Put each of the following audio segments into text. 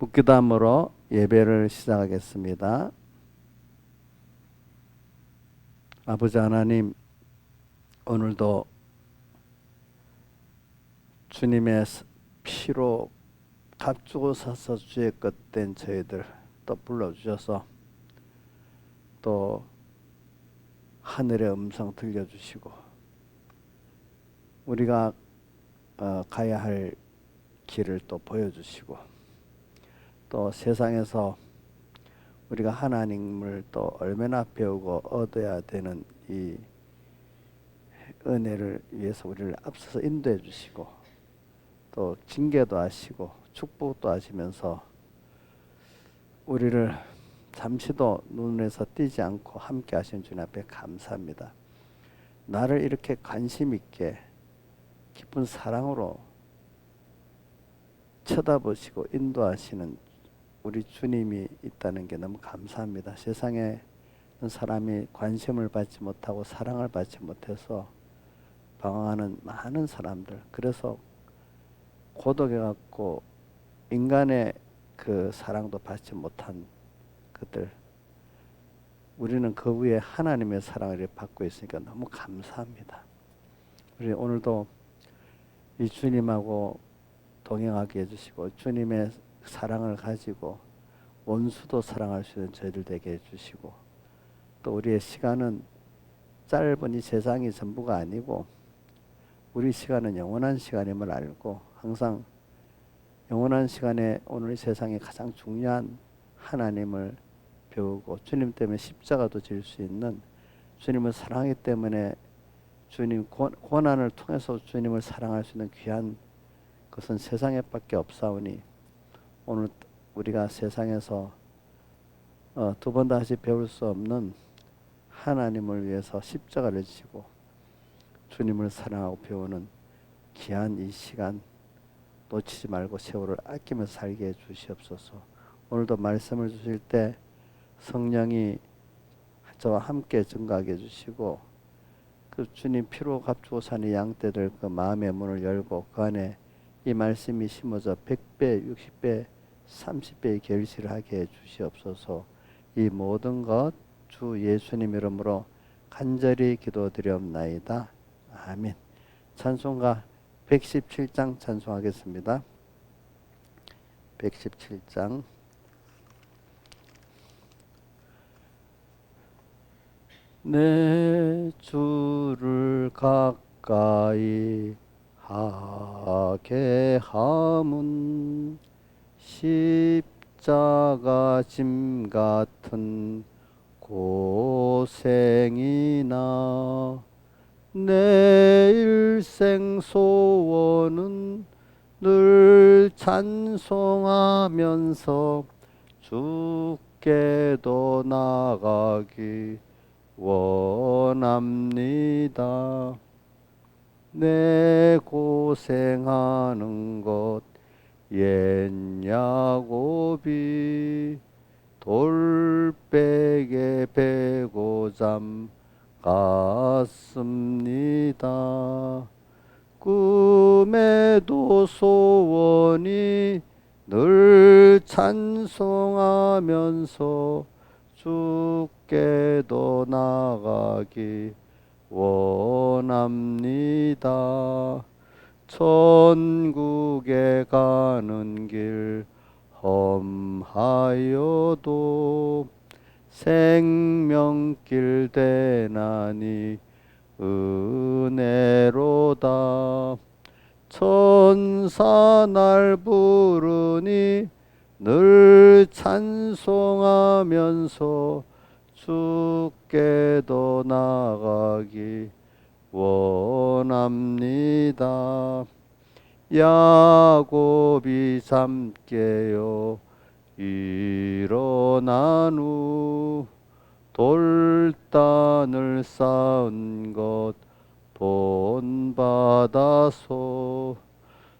묵기도함으로 예배를 시작하겠습니다. 아버지 하나님, 오늘도 주님의 피로 값주고 사서 주의 것 된 저희들 또 불러주셔서 또 하늘의 음성 들려주시고 우리가 가야 할 길을 또 보여주시고 또 세상에서 우리가 하나님을 또 얼마나 배우고 얻어야 되는 이 은혜를 위해서 우리를 앞서서 인도해 주시고 또 징계도 하시고 축복도 하시면서 우리를 잠시도 눈에서 띄지 않고 함께 하신 주님 앞에 감사합니다. 나를 이렇게 관심 있게 깊은 사랑으로 쳐다보시고 인도하시는 우리 주님이 있다는 게 너무 감사합니다. 세상에 사람이 관심을 받지 못하고 사랑을 받지 못해서 방황하는 많은 사람들, 그래서 고독해 갖고 인간의 그 사랑도 받지 못한 그들, 우리는 그 위에 하나님의 사랑을 받고 있으니까 너무 감사합니다. 우리 오늘도 이 주님하고 동행하게 해주시고 주님의 사랑을 가지고 원수도 사랑할 수 있는 저희들 되게 해주시고 또 우리의 시간은 짧은 이 세상이 전부가 아니고 우리 시간은 영원한 시간임을 알고 항상 영원한 시간에 오늘 세상에 가장 중요한 하나님을 배우고 주님 때문에 십자가도 질 수 있는 주님을 사랑하기 때문에 주님 고난을 통해서 주님을 사랑할 수 있는 귀한 것은 세상에 밖에 없사오니 오늘 우리가 세상에서 두 번 다시 배울 수 없는 하나님을 위해서 십자가를 지고 주님을 사랑하고 배우는 귀한 이 시간 놓치지 말고 세월을 아끼면서 살게 해 주시옵소서. 오늘도 말씀을 주실 때 성령이 저와 함께 증거하게 해주시고 그 주님 피로 값주고 사는 양떼들 그 마음의 문을 열고 그 안에 이 말씀이 심어져 100배, 60배, 30배의 결실을 하게 해 주시옵소서. 이 모든 것 주 예수님 이름으로 간절히 기도드리옵나이다. 아멘. 찬송가 117장 찬송하겠습니다. 117장. 내 주를 가까이 하게 함은 십자가 짐 같은 고생이나 내 일생 소원은 늘 찬송하면서 주께도 나가기 원합니다. 내 고생하는 것 옛 야곱이 돌베개 베고 잠 갔습니다. 꿈에도 소원이 늘 찬송하면서 주께도 나가기 원합니다. 천국에 가는 길 험하여도 생명길 대나니 은혜로다. 천사 날 부르니 늘 찬송하면서 주께도 나가기 원합니다. 야곱이 잠 깨어 일어난 후 돌단을 쌓은 것 본받아서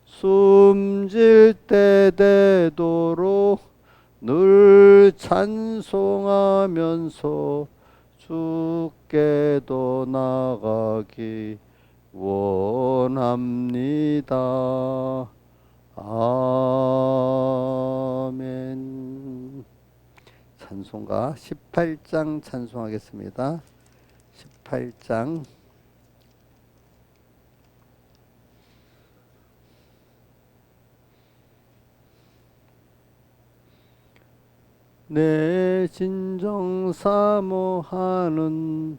숨질 때 되도록 늘 찬송하면서 주께도 나가기 원합니다. 아멘. 찬송가 18장 찬송하겠습니다. 18장. 내 진정 사모하는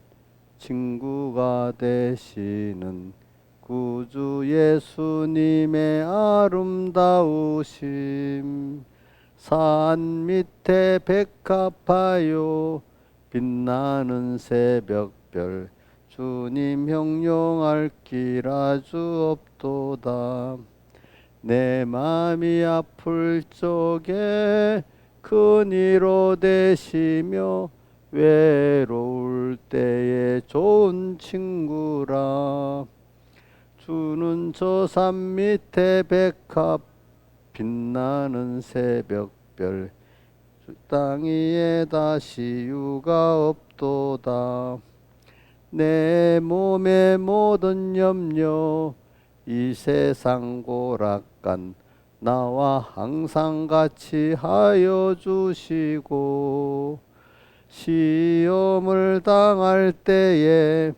친구가 되시는 구주 예수님의 아름다우심, 산 밑에 백합하여 빛나는 새벽별, 주님 형용할 길 아주 없도다. 내 맘이 아플 적에 큰 위로 되시며 외로울 때에 좋은 친구라. 주는 저 산 밑에 백합 빛나는 새벽별, 땅 위에 다시 유가 없도다. 내 몸의 모든 염려 이 세상 고락간 나와 항상 같이 하여 주시고, 시험을 당할 때에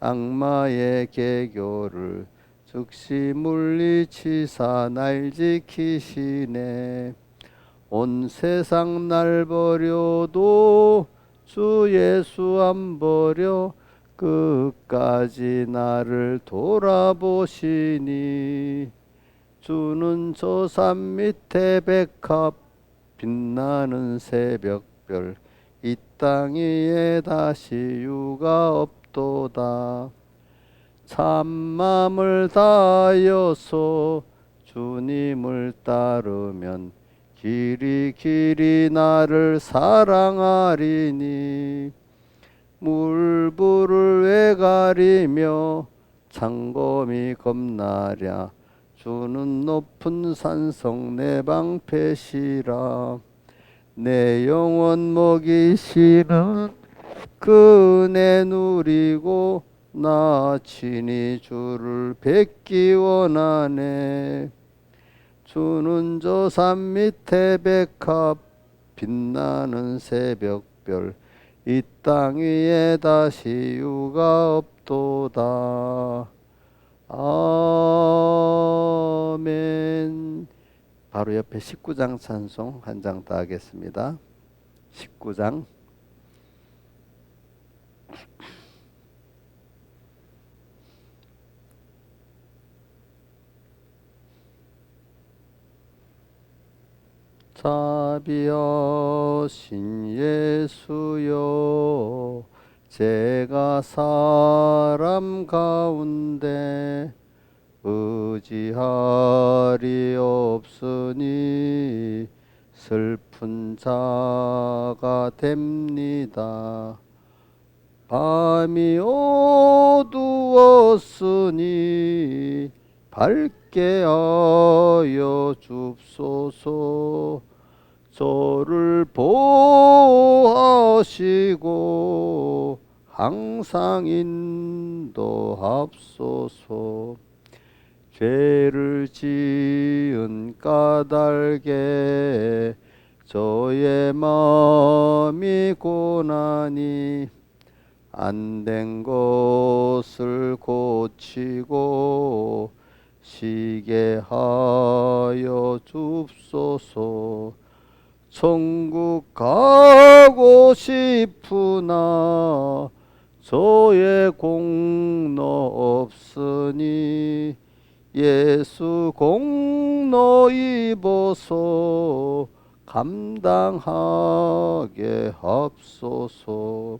악마의 계교를 즉시 물리치사 날 지키시네. 온 세상 날 버려도 주 예수 안 버려 끝까지 나를 돌아보시니. 주는 저 산 밑에 백합 빛나는 새벽별, 이 땅 위에 다시 유가 없도다. 참맘을 다하여서 주님을 따르면 길이 길이 나를 사랑하리니. 물불을 왜 가리며 창검이 겁나랴. 주는 높은 산성 내 방패시라. 내 영혼 먹이시는 그 은혜 누리고 나 친히 주를 뵙기 원하네. 주는 저 산 밑에 백합 빛나는 새벽별, 이 땅 위에 다시 유가 없도다. 아멘. 바로 옆에 19장 찬송 한 장 더 하겠습니다. 19장. 자비하신 예수여, 제가 사람 가운데 의지할이 없으니 슬픈 자가 됩니다. 밤이 어두웠으니 밝게 하여 줍소서. 저를 보호하시고 항상 인도하옵소서. 죄를 지은 까닭에 저의 마음이 고나니 안 된 것을 고치고 쉬게 하여 줍소서. 천국 가고 싶으나 저의 공로 없으니 예수 공로 입어서 감당하게 합소서.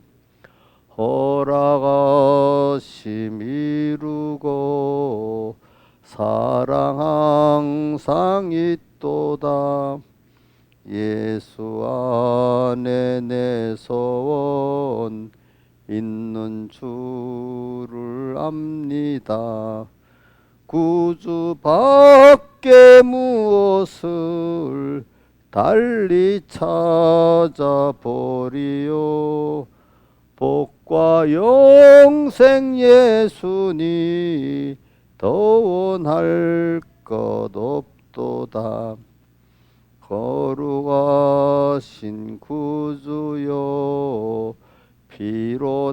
허락하심 이루고 사랑 항상 있도다. 예수 안에 내 소원 있는 줄을 압니다. 구주 밖에 무엇을 달리 찾아보리요. 복과 영생 예수니 더 원할 것 없도다. 거룩하신 구주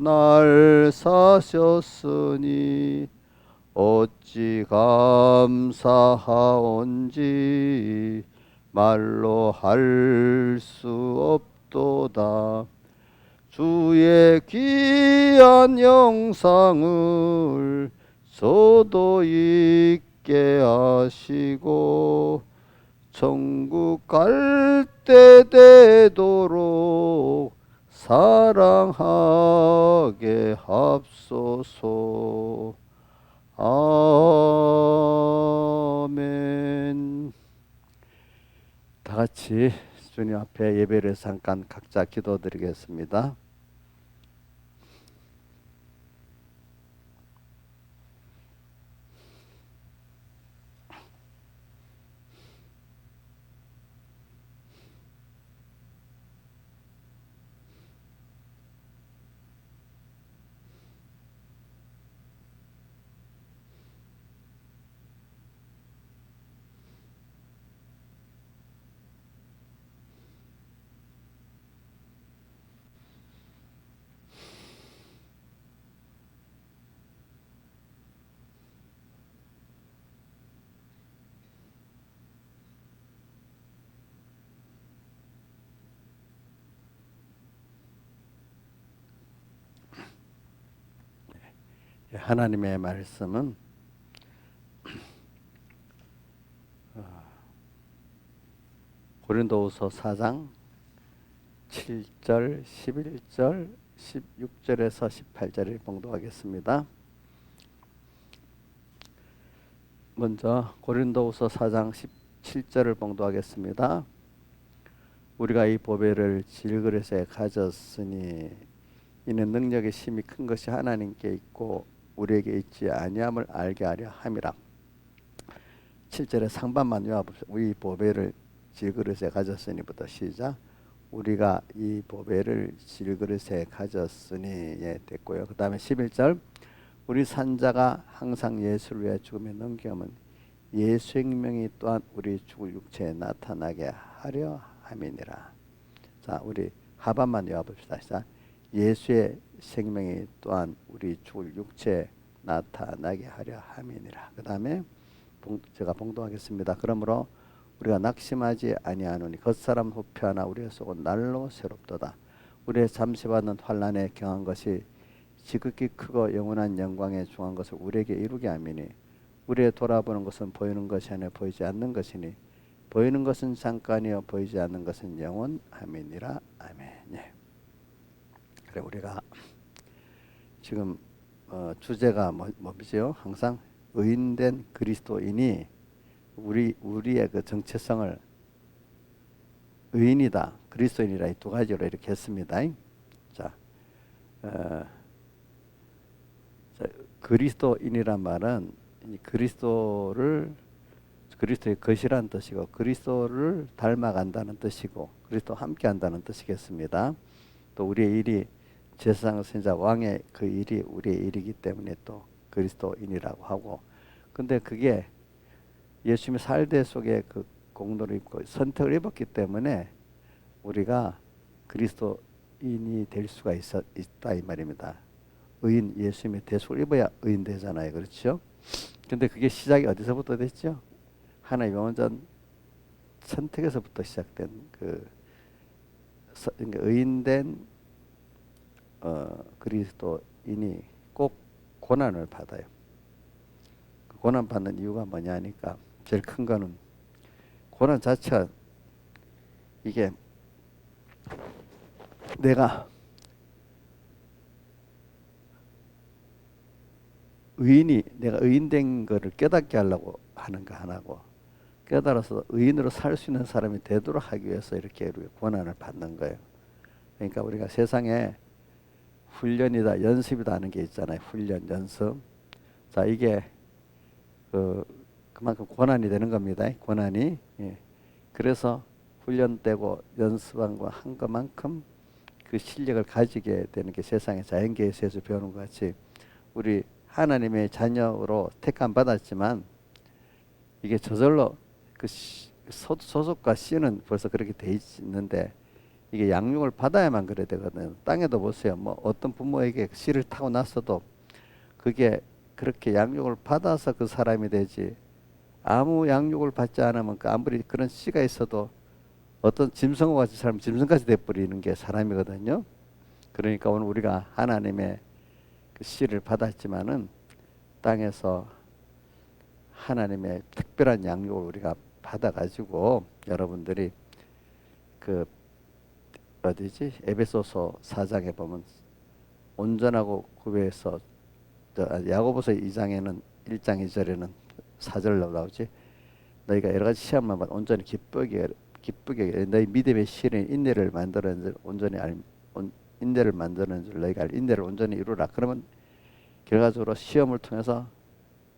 날 사셨으니 어찌 감사하온지 말로 할 수 없도다. 주의 귀한 영상을 저도 있게 하시고 천국 갈 때 되도록 사랑하게 합소서. 아멘. 다 같이 주님 앞에 예배를 잠깐 각자 기도드리겠습니다. 하나님의 말씀은 고린도후서 4장 7절, 11절, 16절에서 18절을 봉독하겠습니다. 먼저 고린도후서 4장 17절을 봉독하겠습니다. 우리가 이 보배를 질그릇에 가졌으니 이는 능력의 힘이 큰 것이 하나님께 있고 우리에게 있지 아니함을 알게 하려 함이라. 7절의 상반만 외워봅시다. 우리 보배를 질그릇에 가졌으니부터 시작. 우리가 이 보배를 질그릇에 가졌으니 예, 됐고요. 그 다음에 11절 우리 산자가 항상 예수를 위해 죽음에 넘겨면 예수 생명이 또한 우리 죽을 육체에 나타나게 하려 함이니라. 자, 우리 하반만 외워봅시다. 시작. 예수의 생명이 또한 우리 죽을 육체에 나타나게 하려 함이니라. 그 다음에 제가 봉독하겠습니다. 그러므로 우리가 낙심하지 아니하노니 겉사람 후패하나 우리의 속은 날로 새롭도다. 우리의 잠시 받는 환난에 경한 것이 지극히 크고 영원한 영광에 중한 것을 우리에게 이루게 함이니 우리의 돌아보는 것은 보이는 것이 아니라 보이지 않는 것이니 보이는 것은 잠깐이요 보이지 않는 것은 영원함이니라. 아멘. 예. 그래 우리가 지금 주제가 뭐죠? 항상 의인된 그리스도인이 우리의 그 정체성을 의인이다, 그리스도인이라 이 두 가지로 이렇게 했습니다. 자, 그리스도인이란 말은 이 그리스도의 것이라는 뜻이고 그리스도를 닮아간다는 뜻이고 그리스도 함께한다는 뜻이겠습니다. 또 우리의 일이 제사장 선지자 왕의 그 일이 우리의 일이기 때문에 또 그리스도인이라고 하고, 근데 그게 예수님의 살대 속에 그 공로를 입고 선택을 입었기 때문에 우리가 그리스도인이 될 수가 있다 이 말입니다. 의인, 예수님의 대속을 입어야 의인 되잖아요. 그렇죠? 근데 그게 시작이 어디서부터 됐죠? 하나님의 완전 선택에서부터 시작된 그러니까 의인된 그리스도인이 꼭 고난을 받아요. 그 고난 받는 이유가 뭐냐 하니까 제일 큰 거는 고난 자체가 이게 내가 내가 의인된 거를 깨닫게 하려고 하는 거 하나고, 깨달아서 의인으로 살 수 있는 사람이 되도록 하기 위해서 이렇게 고난을 받는 거예요. 그러니까 우리가 세상에 훈련이다, 연습이다 하는 게 있잖아요. 훈련, 연습. 자, 이게 그만큼 고난이 되는 겁니다. 고난이. 예. 그래서 훈련되고 연습한 거 한 것만큼 그 실력을 가지게 되는 게 세상의 자연계에서 배우는 것 같이 우리 하나님의 자녀로 택함 받았지만 이게 저절로 그 소속과 씨는 벌써 그렇게 돼 있는데 이게 양육을 받아야만 그래야 되거든요. 땅에도 보세요. 뭐 어떤 부모에게 씨를 타고 났어도 그게 그렇게 양육을 받아서 그 사람이 되지, 아무 양육을 받지 않으면 그 아무리 그런 씨가 있어도 어떤 짐승과 같이 살면 짐승까지 돼버리는 게 사람이거든요. 그러니까 오늘 우리가 하나님의 그 씨를 받았지만은 땅에서 하나님의 특별한 양육을 우리가 받아가지고 여러분들이 그 어디지 에베소서 4장에 보면 온전하고 구별해서 야고보서 2장에는 1장 2절에는 4절로 나오지. 너희가 여러 가지 시험만 받아 온전히 기쁘게 너희 믿음의 실인 인내를 만드는 줄 온전히 인내를 만드는 줄 너희가 인내를 온전히 이루라. 그러면 결과적으로 시험을 통해서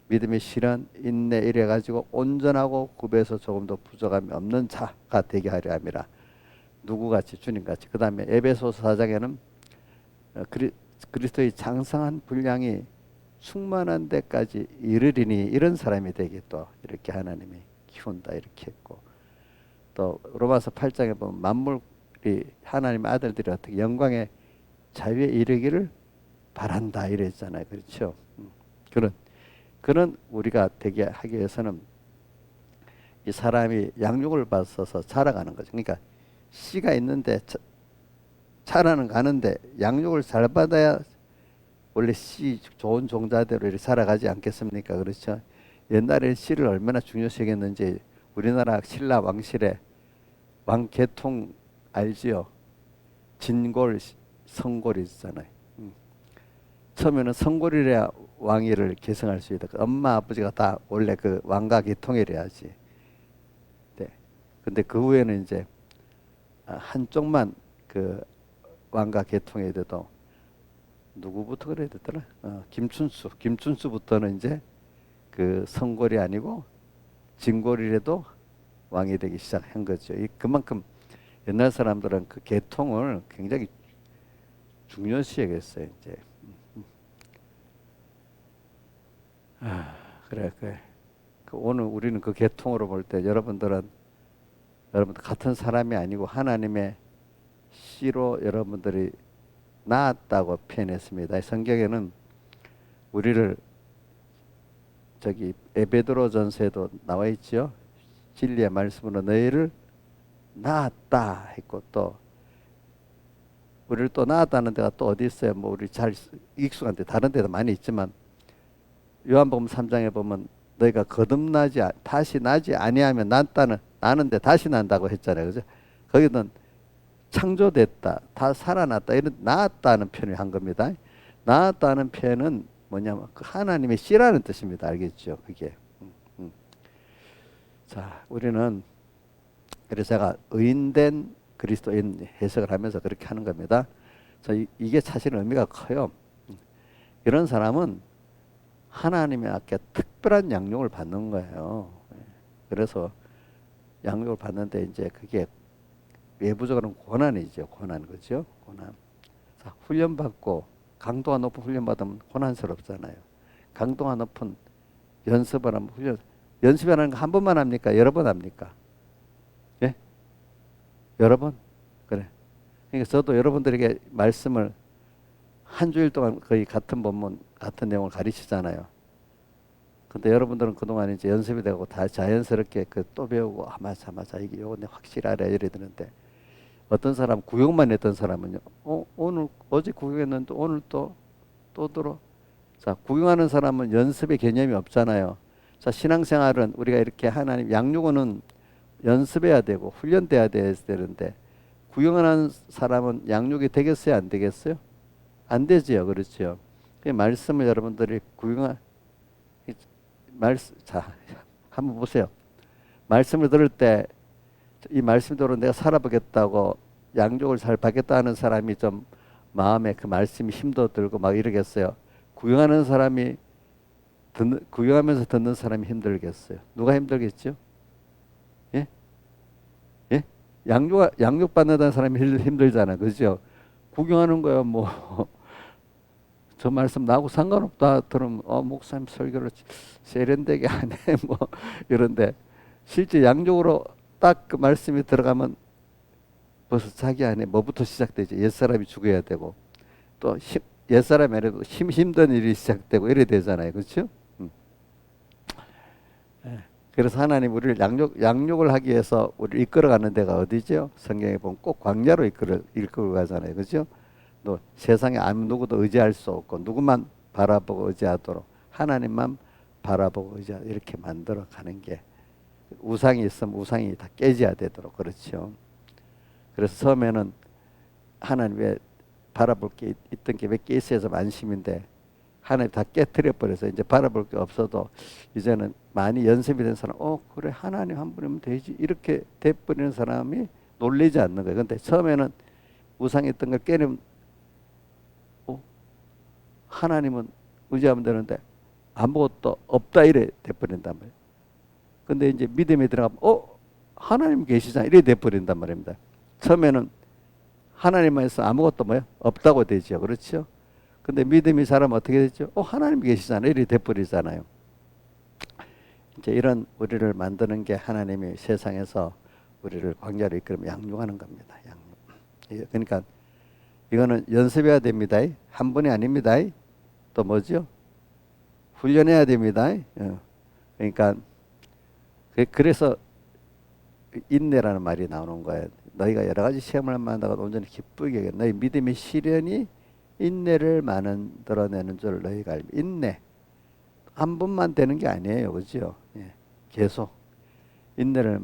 믿음의 실현 인내 이래 가지고 온전하고 구별해서 조금도 부족함이 없는 자가 되게 하려 함이라. 누구같이 주님같이. 그 다음에 에베소서 4장에는 그리스도의 장성한 분량이 충만한 데까지 이르리니 이런 사람이 되게 또 이렇게 하나님이 키운다 이렇게 했고, 또 로마서 8장에 보면 만물이 하나님의 아들들이 어떻게 영광의 자유에 이르기를 바란다 이랬잖아요. 그렇죠? 그런 우리가 되게 하기 위해서는 이 사람이 양육을 받아서 자라가는 거죠. 그러니까 씨가 있는데 자라는 가는데 양육을 잘 받아야 원래 씨 좋은 종자대로 이렇게 살아가지 않겠습니까? 그렇죠? 옛날에 씨를 얼마나 중요시 여겼는지 우리나라 신라 왕실의 왕계통 알지요? 진골, 성골이 있잖아요. 처음에는 성골이래야 왕위를 계승할 수 있다. 엄마 아버지가 다 원래 그 왕가 계통이래야지. 네. 근데 그 후에는 이제 한쪽만 그 왕가 계통이 돼도 누구부터 그래야 되더라? 김춘수부터는 이제 그 성골이 아니고 진골이라도 왕이 되기 시작한 거죠. 그만큼 옛날 사람들은 그 계통을 굉장히 중요시 여겼어요. 이제 그래. 오늘 우리는 그 계통으로 볼 때 여러분들 같은 사람이 아니고 하나님의 씨로 여러분들이 낳았다고 표현했습니다. 성경에는 우리를 저기 에베드로전서에도 나와 있죠. 진리의 말씀으로 너희를 낳았다 했고, 또 우리를 또 낳았다는 데가 또 어디 있어요? 뭐 우리 잘 익숙한데 다른 데도 많이 있지만 요한복음 3장에 보면 너희가 거듭나지 다시 나지 아니하면 나는데 다시 난다고 했잖아요. 그죠? 거기는 창조됐다, 다 살아났다, 이런 나았다는 표현을 한 겁니다. 나았다는 표현은 뭐냐면 그 하나님의 씨라는 뜻입니다. 알겠죠? 그게. 자, 우리는 그래서 제가 의인된 그리스도인 해석을 하면서 그렇게 하는 겁니다. 이게 사실 의미가 커요. 이런 사람은 하나님의 앞에 특별한 양육을 받는 거예요. 그래서 양육을 받는데 이제 그게 외부적으로는 고난이죠. 고난, 그죠? 고난. 자, 훈련받고 강도가 높은 훈련받으면 고난스럽잖아요. 강도가 높은 연습을 하면 연습이라는 거 한 번만 합니까? 여러 번 합니까? 예? 여러 번? 그래. 그러니까 저도 여러분들에게 말씀을 한 주일 동안 거의 같은 본문, 같은 내용을 가르치잖아요. 근데 여러분들은 그동안 이제 연습이 되고 다 자연스럽게 그 또 배우고, 맞아, 이게 요거 내 확실히 알아야 이래 되는데, 어떤 사람 구경만 했던 사람은요, 오늘 어제 구경했는데 오늘 또 들어. 자, 구경하는 사람은 연습의 개념이 없잖아요. 자, 신앙생활은 우리가 이렇게 하나님 양육은 연습해야 되고 훈련돼야 되는데, 구경하는 사람은 양육이 되겠어요, 안 되겠어요? 안 되지요, 그렇죠? 그 말씀을 여러분들이 자, 한번 보세요. 말씀을 들을 때 이 말씀대로 내가 살아보겠다고 양육을 잘 받겠다 하는 사람이 좀 마음에 그 말씀이 힘도 들고 막 이러겠어요? 구경하면서 듣는 사람이 힘들겠어요? 누가 힘들겠죠? 예? 예? 양육 받는다는 사람이 힘들잖아, 그죠? 구경하는 거야, 뭐. 저 말씀 나하고 상관없다 들으면 목사님 설교를 세련되게 하네 뭐 이런데, 실제 양쪽으로 딱 그 말씀이 들어가면 벌써 자기 안에 뭐부터 시작되죠? 옛사람이 죽어야 되고 또 옛사람이 아니라도 힘든 일이 시작되고 이래 되잖아요. 그렇죠? 예. 그래서 하나님 우리를 양육을 하기 위해서 우리를 이끌어가는 데가 어디죠? 성경에 보면 꼭 광야로 이끌어 가잖아요. 그렇죠? 또 세상에 아무 누구도 의지할 수 없고 누구만 바라보고 의지하도록 하나님만 바라보고 의지하 이렇게 만들어 가는 게 우상이 있으면 우상이 다 깨져야 되도록 그렇죠. 그래서 처음에는 하나님 왜 바라볼 게 있던 게 몇 개 있어서 안심인데 하나님 다 깨트려 버려서 이제 바라볼 게 없어도 이제는 많이 연습이 된 사람 그래 하나님 한 분이면 되지 이렇게 돼버리는 사람이 놀라지 않는 거예요. 근데 처음에는 우상이 있던 걸 깨는 하나님은 의지하면 되는데 아무것도 없다 이래 돼버린단 말이에요. 근데 이제 믿음에 들어가면 하나님 계시잖아 이래 돼버린단 말입니다. 처음에는 하나님만 있어 아무것도 없다고 되죠. 그렇죠? 근데 믿음이 자라면 어떻게 되죠? 하나님 계시잖아 이래 돼버리잖아요. 이제 이런 우리를 만드는 게 하나님이 세상에서 우리를 광야로 이끌며 양육하는 겁니다. 양육. 그러니까 이거는 연습해야 됩니다. 한 번이 아닙니다. 또 뭐죠? 훈련해야 됩니다. 그러니까 그래서 인내라는 말이 나오는 거예요. 너희가 여러 가지 시험을 만나고 온전히 기쁘게 여겨. 너희 믿음의 시련이 인내를 만들어내는 줄 너희가 알며. 인내. 한 번만 되는 게 아니에요. 그죠? 계속 인내를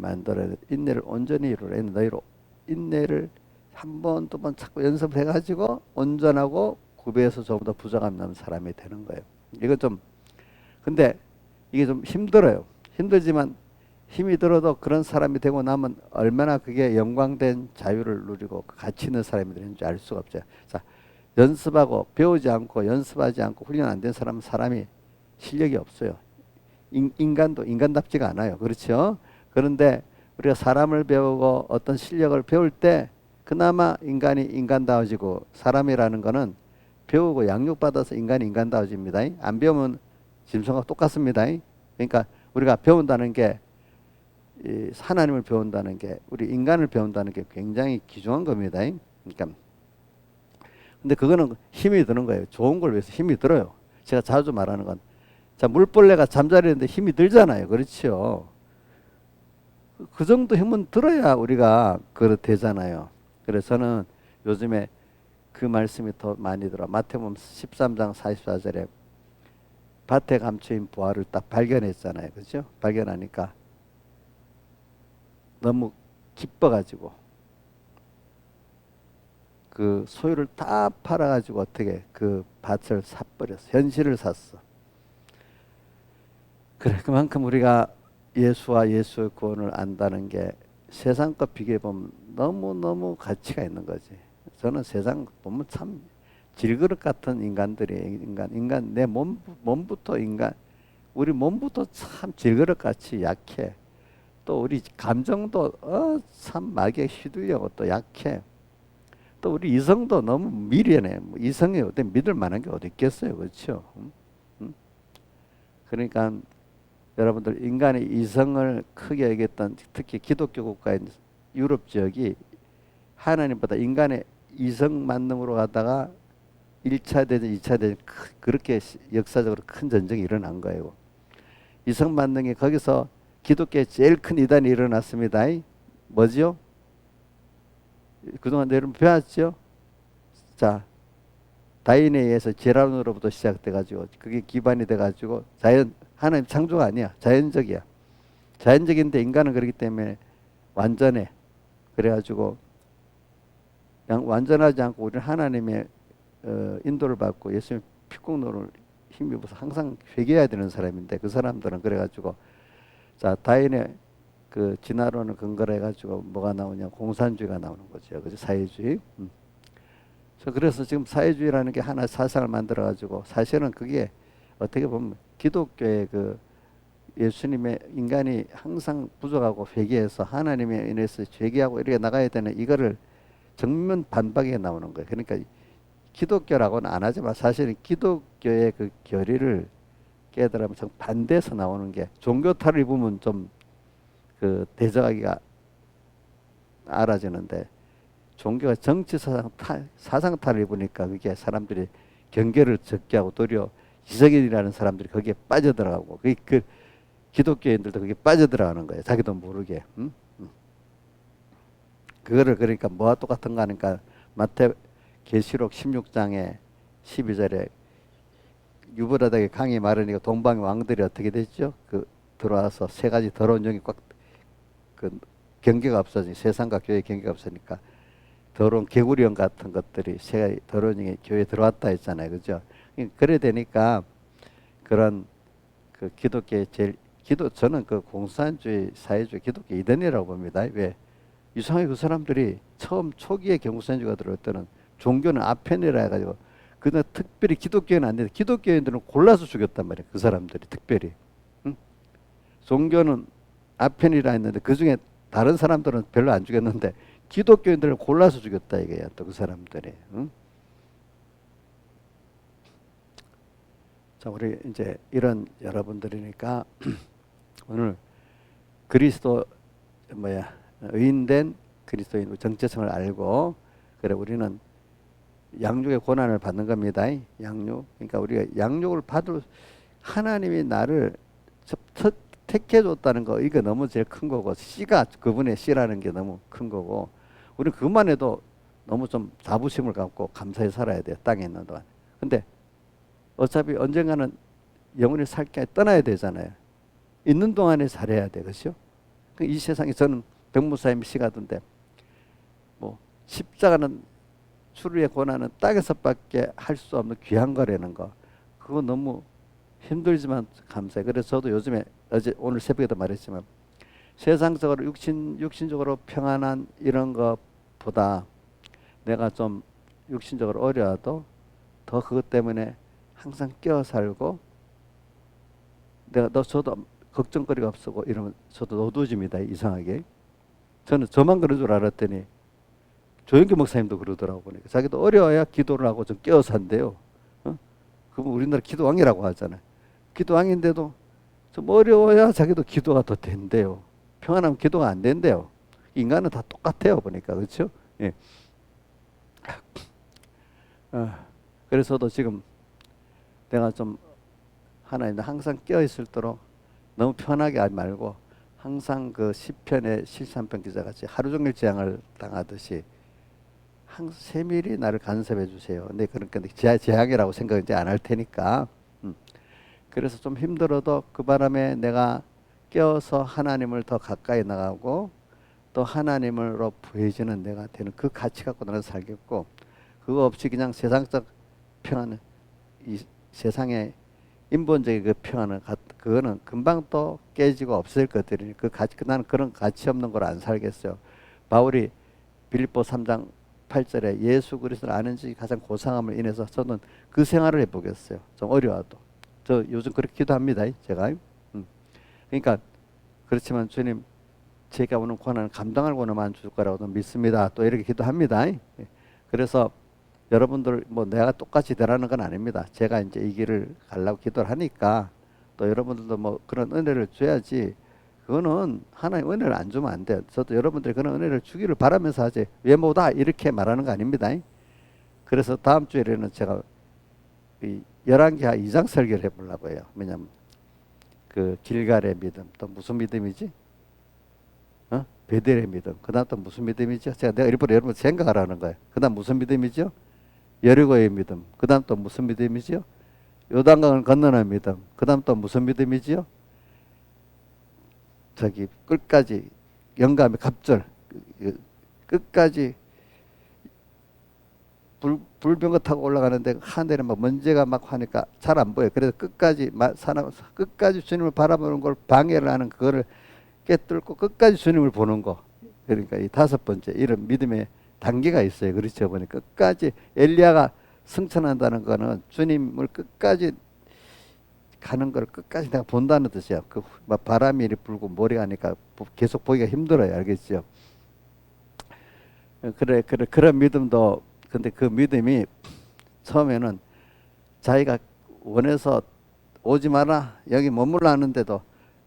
인내를 온전히 이루라. 너희로 인내를 한 번, 두 번 자꾸 연습해가지고 온전하고 구배해서 조금 더 부족함 남은 사람이 되는 거예요. 근데 이게 좀 힘들어요. 힘들지만 힘이 들어도 그런 사람이 되고 나면 얼마나 그게 영광된 자유를 누리고 가치 있는 사람이 되는지 알 수가 없죠. 자, 연습하고 배우지 않고 연습하지 않고 훈련 안 된 사람이 실력이 없어요. 인간답지가 않아요. 그렇죠? 그런데 우리가 사람을 배우고 어떤 실력을 배울 때 그나마 인간이 인간다워지고 사람이라는 거는 배우고 양육받아서 인간이 인간다워집니다. 안 배우면 짐승과 똑같습니다. 그러니까 우리가 배운다는 게 하나님을 배운다는 게 우리 인간을 배운다는 게 굉장히 귀중한 겁니다. 그러니까 근데 그거는 힘이 드는 거예요. 좋은 걸 위해서 힘이 들어요. 제가 자주 말하는 건 자, 물벌레가 잠자리는데 힘이 들잖아요. 그렇죠? 그 정도 힘은 들어야 우리가 되잖아요. 그래서 저는 요즘에 그 말씀이 더 많이 들어. 마태복음 13장 44절에 밭에 감추인 보화를 딱 발견했잖아요. 그렇죠? 발견하니까 너무 기뻐가지고 그 소유를 다 팔아가지고 어떻게 그 밭을 사버렸어. 현실을 샀어. 그래 그만큼 우리가 예수와 예수의 구원을 안다는 게 세상과 비교해보면 너무너무 가치가 있는 거지. 저는 세상 보면 참 질그릇 같은 인간들이 인간 내 몸부터 우리 몸부터 참 질그릇 같이 약해. 또 우리 감정도 참 막에 휘둘려고 또 약해. 또 우리 이성도 너무 미련해. 이성이 어때 믿을 만한 게 어디 있겠어요, 그렇죠? 그러니까 여러분들 인간의 이성을 크게 여겼던 특히 기독교 국가인 유럽 지역이 하나님보다 인간의 이성 만능으로 가다가 1차 대전, 2차 대전 그렇게 역사적으로 큰 전쟁이 일어난 거예요. 이성 만능이 거기서 기독교의 제일 큰 이단이 일어났습니다. 뭐죠? 그동안 여러분 배웠죠? 자, 다인에 의해서 제라론으로부터 시작돼가지고 그게 기반이 돼가지고 하나님 창조가 아니야. 자연적이야. 자연적인데 인간은 그렇기 때문에 완전해. 그래가지고 완전하지 않고 우리는 하나님의 인도를 받고 예수님 피공로를 힘입어서 항상 회개해야 되는 사람인데 그 사람들은 그래가지고 자 다인의 그 진화론을 근거로 해가지고 뭐가 나오냐 공산주의가 나오는 거죠. 그죠? 사회주의. 그래서 지금 사회주의라는 게 하나 사상을 만들어가지고 사실은 그게 어떻게 보면 기독교의 그 예수님의 인간이 항상 부족하고 회개해서 하나님에 인해서 회개하고 이렇게 나가야 되는 이거를 정면 반박에 나오는 거예요. 그러니까 기독교라고는 안 하지만 사실은 기독교의 그 결의를 깨달으면 정 반대해서 나오는 게 종교 탈을 입으면 좀 그 대적하기가 알아지는데 종교가 정치 사상탈을 입으니까 그게 사람들이 경계를 적게 하고 도리어 이성인이라는 사람들이 거기에 빠져들어가고 그 기독교인들도 거기에 빠져들어가는 거예요. 자기도 모르게. 그거를 그러니까 뭐와 똑같은가 하니까 마태 계시록 16장에 12절에 유브라닥의 강이 마르니까 동방의 왕들이 어떻게 됐죠? 그 들어와서 세 가지 더러운 영이 꽉 그 경계가 없어지 세상과 교회 경계가 없으니까 더러운 개구리형 같은 것들이 세 가지 더러운 영이 교회에 들어왔다 했잖아요, 그죠? 그래 되니까 그런 그 기독교의 제일 저는 그 공산주의 사회주의 기독교 이단이라고 봅니다. 왜 이상하게 그 사람들이 처음 초기에 경공산주의가 들어올 때는 종교는 아편이라 해가지고 그날 특별히 기독교인은 안 되는데 기독교인들은 골라서 죽였단 말이에요. 그 사람들이 특별히. 응? 종교는 아편이라 했는데 그 중에 다른 사람들은 별로 안 죽였는데 기독교인들을 골라서 죽였다 이거야. 또 그 사람들이. 응? 자, 우리 이제 이런 여러분들이니까 오늘 그리스도 의인된 그리스도인 정체성을 알고 그래 우리는 양육의 고난을 받는 겁니다. 양육. 그러니까 우리가 양육을 받을 하나님이 나를 택해 줬다는 거 이거 너무 제일 큰 거고 씨가 그분의 씨라는 게 너무 큰 거고 우리 그것만 해도 너무 좀 자부심을 갖고 감사히 살아야 돼요. 땅에 있는 동안. 근데 어차피 언젠가는 영원히 살게 떠나야 되잖아요. 있는 동안에 잘해야 돼. 그렇죠? 이 세상에 저는 백무사님 시가던데 뭐 십자가는 추루의 고난은 땅에서밖에 할 수 없는 귀한 거라는 거. 그거 너무 힘들지만 감사해. 그래서 저도 요즘에 오늘 새벽에도 말했지만 세상적으로 육신적으로 평안한 이런 것보다 내가 좀 육신적으로 어려워도 더 그것 때문에 항상 끼어 살고 저도 걱정거리가 없고 이러면 저도 노두집니다. 이상하게. 저는 저만 그런 줄 알았더니 조영기 목사님도 그러더라고 보니까 자기도 어려워야 기도를 하고 좀 깨어 산대요. 그럼 우리나라 기도왕이라고 하잖아요. 기도왕인데도 좀 어려워야 자기도 기도가 더 된대요. 평안하면 기도가 안 된대요. 인간은 다 똑같아요 보니까 그렇죠? 예. 그래서도 지금 내가 좀 하나님 항상 깨어 있을도록 너무 편하게 하지 말고 항상 그 시편의 실삼편 기자같이 하루 종일 재앙을 당하듯이 항상 세밀히 나를 간섭해 주세요. 근데 그러니까 재앙이라고 생각 이제 안 할 테니까. 그래서 좀 힘들어도 그 바람에 내가 깨어서 하나님을 더 가까이 나가고 또 하나님으로 부해지는 내가 되는 그 가치 갖고 나는 살겠고 그거 없이 그냥 세상적 평안은 이 세상의 인본적인 그 평안은 그거는 금방 또 깨지고 없을 것들이니 그 가치 나는 그런 가치 없는 걸 안 살겠어요. 바울이 빌립보 3장 8절에 예수 그리스도를 아는 지 가장 고상함을 인해서 저는 그 생활을 해보겠어요. 좀 어려워도 저 요즘 그렇게 기도합니다. 제가 그러니까 그렇지만 주님 제가 오는 고난을 감당할 고난만 줄 거라고 믿습니다. 또 이렇게 기도합니다. 그래서 여러분들 뭐 내가 똑같이 되라는 건 아닙니다. 제가 이제 이 길을 가려고 기도를 하니까 또 여러분들도 뭐 그런 은혜를 줘야지. 그거는 하나님 은혜를 안 주면 안 돼요. 저도 여러분들이 그런 은혜를 주기를 바라면서 하지 왜 뭐다 이렇게 말하는 거 아닙니다. 그래서 다음 주에는 제가 이 열왕기하 2장 설교를 해보려고 해요. 왜냐면 그 길갈의 믿음 또 무슨 믿음이지? 베델의 믿음. 그 다음 또 무슨 믿음이죠? 내가 일부러 여러분 생각하라는 거예요. 그 다음 무슨 믿음이죠? 여리고의 믿음. 그 다음 또 무슨 믿음이죠? 요단강을 건너는 믿음. 그 다음 또 무슨 믿음이죠? 저기 끝까지 영감의 갑절. 끝까지 불병거 타고 올라가는데 하늘에 막 먼지가 막 하니까 잘 안 보여. 그래서 끝까지 주님을 바라보는 걸 방해를 하는 그거를 깨뚫고 끝까지 주님을 보는 거. 그러니까 이 다섯 번째 이런 믿음의 단계가 있어요. 그렇죠. 보니 끝까지 엘리야가 승천한다는 거는 주님을 끝까지 가는 걸 끝까지 내가 본다는 뜻이야. 그 바람이 불고 모래가 하니까 계속 보기가 힘들어요. 알겠죠? 그래 그런 믿음도 근데 그 믿음이 처음에는 자기가 원해서 오지 마라 여기 머물라 하는데도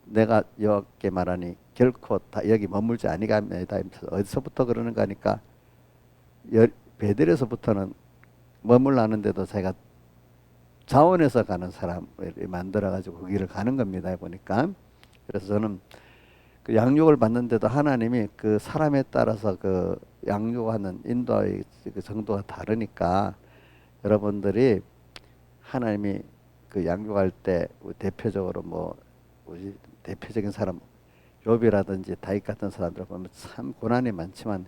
내가 여기 말하니 결코 다 여기 머물지 아니갑니다. 어디서부터 그러는가 하니까 베델에서부터는 머물라는데도 자기가 자원해서 가는 사람을 만들어 가지고 그 길을 가는 겁니다. 보니까. 그래서 저는 그 양육을 받는데도 하나님이 그 사람에 따라서 그 양육하는 인도의 그 정도가 다르니까 여러분들이 하나님이 그 양육할 때 대표적으로 뭐 우리 대표적인 사람 욥이라든지 다윗 같은 사람들 보면 참 고난이 많지만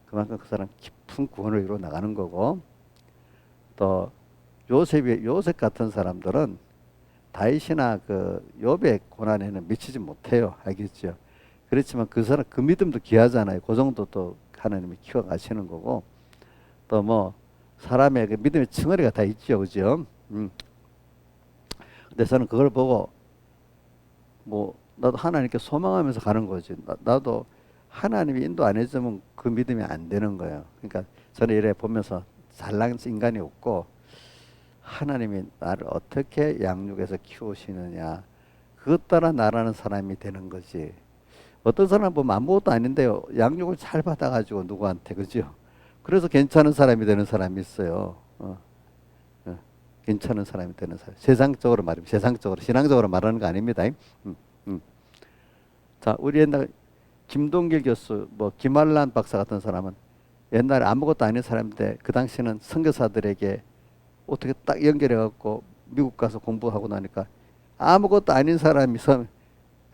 그만큼 그 사람 깊은 구원을 이루어 나가는 거고, 또 요셉 같은 사람들은 다윗이나 그 욥의 고난에는 미치지 못해요. 알겠죠? 그렇지만 그 사람 그 믿음도 귀하잖아요. 그 정도 또 하나님이 키워 가시는 거고, 또 뭐 사람의 그 믿음의 층어리가 다 있죠. 그죠? 근데 저는 그걸 보고 뭐 나도 하나님께 소망하면서 가는 거지. 나도 하나님이 인도 안 해주면 그 믿음이 안 되는 거예요. 그러니까 저는 이래 보면서 잘난 인간이 없고 하나님이 나를 어떻게 양육해서 키우시느냐, 그것 따라 나라는 사람이 되는 거지. 어떤 사람 보면 아무것도 아닌데요, 양육을 잘 받아가지고 누구한테, 그죠? 그래서 괜찮은 사람이 되는 사람이 있어요. 괜찮은 사람이 되는 사람. 세상적으로 말하면, 세상적으로, 신앙적으로 말하는 거 아닙니다. 음, 음. 자, 우리 옛날 김동길 교수, 뭐 김한란 박사 같은 사람은 옛날에 아무것도 아닌 사람인데 그 당시는 선교사들에게 어떻게 딱 연결해 갖고 미국 가서 공부하고 나니까 아무것도 아닌 사람이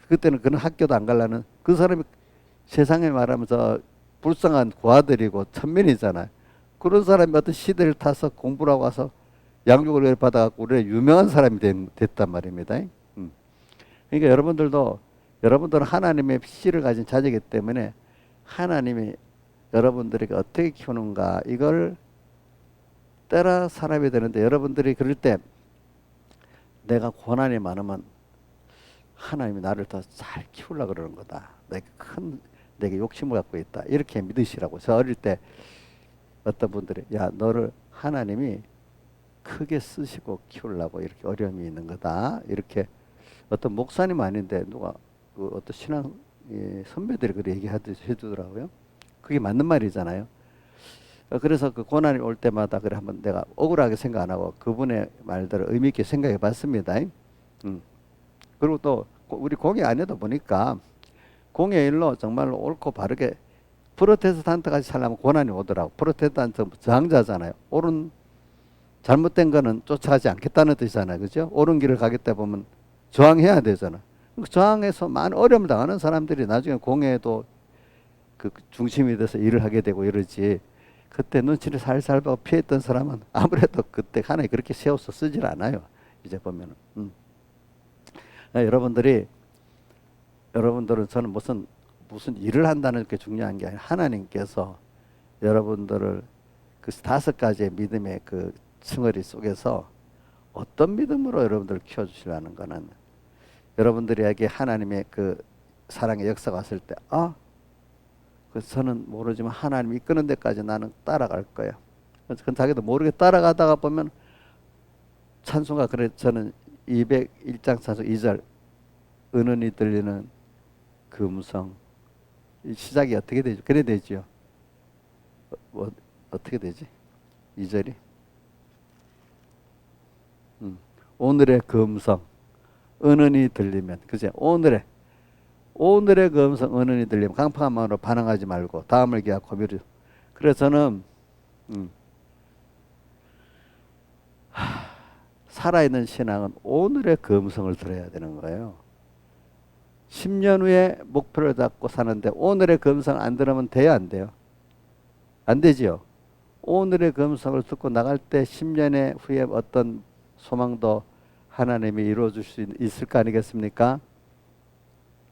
그때는 그런 학교도 안 가려는 그 사람이 세상에 말하면서 불쌍한 고아들이고 천민이잖아요. 그런 사람이 어떤 시대를 타서 공부를 하고 와서 양육을 받아갖고 우리가 유명한 사람이 됐단 말입니다. 그러니까 여러분들은 하나님의 씨를 가진 자녀이기 때문에 하나님이 여러분들에게 어떻게 키우는가 이걸 따라 살아야 되는데, 여러분들이 그럴 때 내가 고난이 많으면 하나님이 나를 더 잘 키우려고 그러는 거다. 내게 욕심을 갖고 있다. 이렇게 믿으시라고. 저 어릴 때 어떤 분들이 야, 너를 하나님이 크게 쓰시고 키우려고 이렇게 어려움이 있는 거다. 이렇게 어떤 목사님 아닌데 누가 그 어떤 신앙 선배들이 그렇게 해주더라고요. 그게 맞는 말이잖아요. 그래서 그 고난이 올 때마다 그래 한번 내가 억울하게 생각 안 하고 그분의 말들을 의미 있게 생각해 봤습니다. 그리고 또 우리 공예 안에도 보니까 공예 일로 정말로 옳고 바르게 프로테스탄트 같이 살려면 고난이 오더라고. 프로테스탄트 저항자잖아요. 잘못된 거는 쫓아가지 않겠다는 뜻이잖아요. 그죠? 옳은 길을 가겠다 보면 저항해야 되잖아. 저항해서 많은 어려움을 당하는 사람들이 나중에 공예에도 그 중심이 돼서 일을 하게 되고 이러지. 그때 눈치를 살살 보고 피했던 사람은 아무래도 그때 하나님 그렇게 세워서 쓰질 않아요. 이제 보면은. 여러분들은 저는 무슨 일을 한다는 게 중요한 게 아니라 하나님께서 여러분들을 그 5가지의 믿음의 그 층어리 속에서 어떤 믿음으로 여러분들을 키워주시려는 거는 여러분들에게 하나님의 그 사랑의 역사가 왔을 때 저는 모르지만 하나님이 이끄는 데까지 나는 따라갈 거야. 그건 자기도 모르게 따라가다가 보면 찬송가, 그래 저는 201장 찬송 2절 은은히 들리는 그 음성, 시작이 어떻게 되죠? 그래 되죠. 어떻게 되지? 2절이 오늘의 그 음성 은은히 들리면, 그제 오늘의 그 음성 은은히 들리면 강팍한 마음으로 반항하지 말고 다음을 기약하고 미루지. 그래서 저는 살아있는 신앙은 오늘의 그 음성을 들어야 되는 거예요. 10년 후에 목표를 잡고 사는데 오늘의 그 음성 안 들으면 돼요, 안 돼요? 안 되지요. 오늘의 그 음성을 듣고 나갈 때 10년 후에 어떤 소망도 하나님이 이루어줄 수 있을 거 아니겠습니까?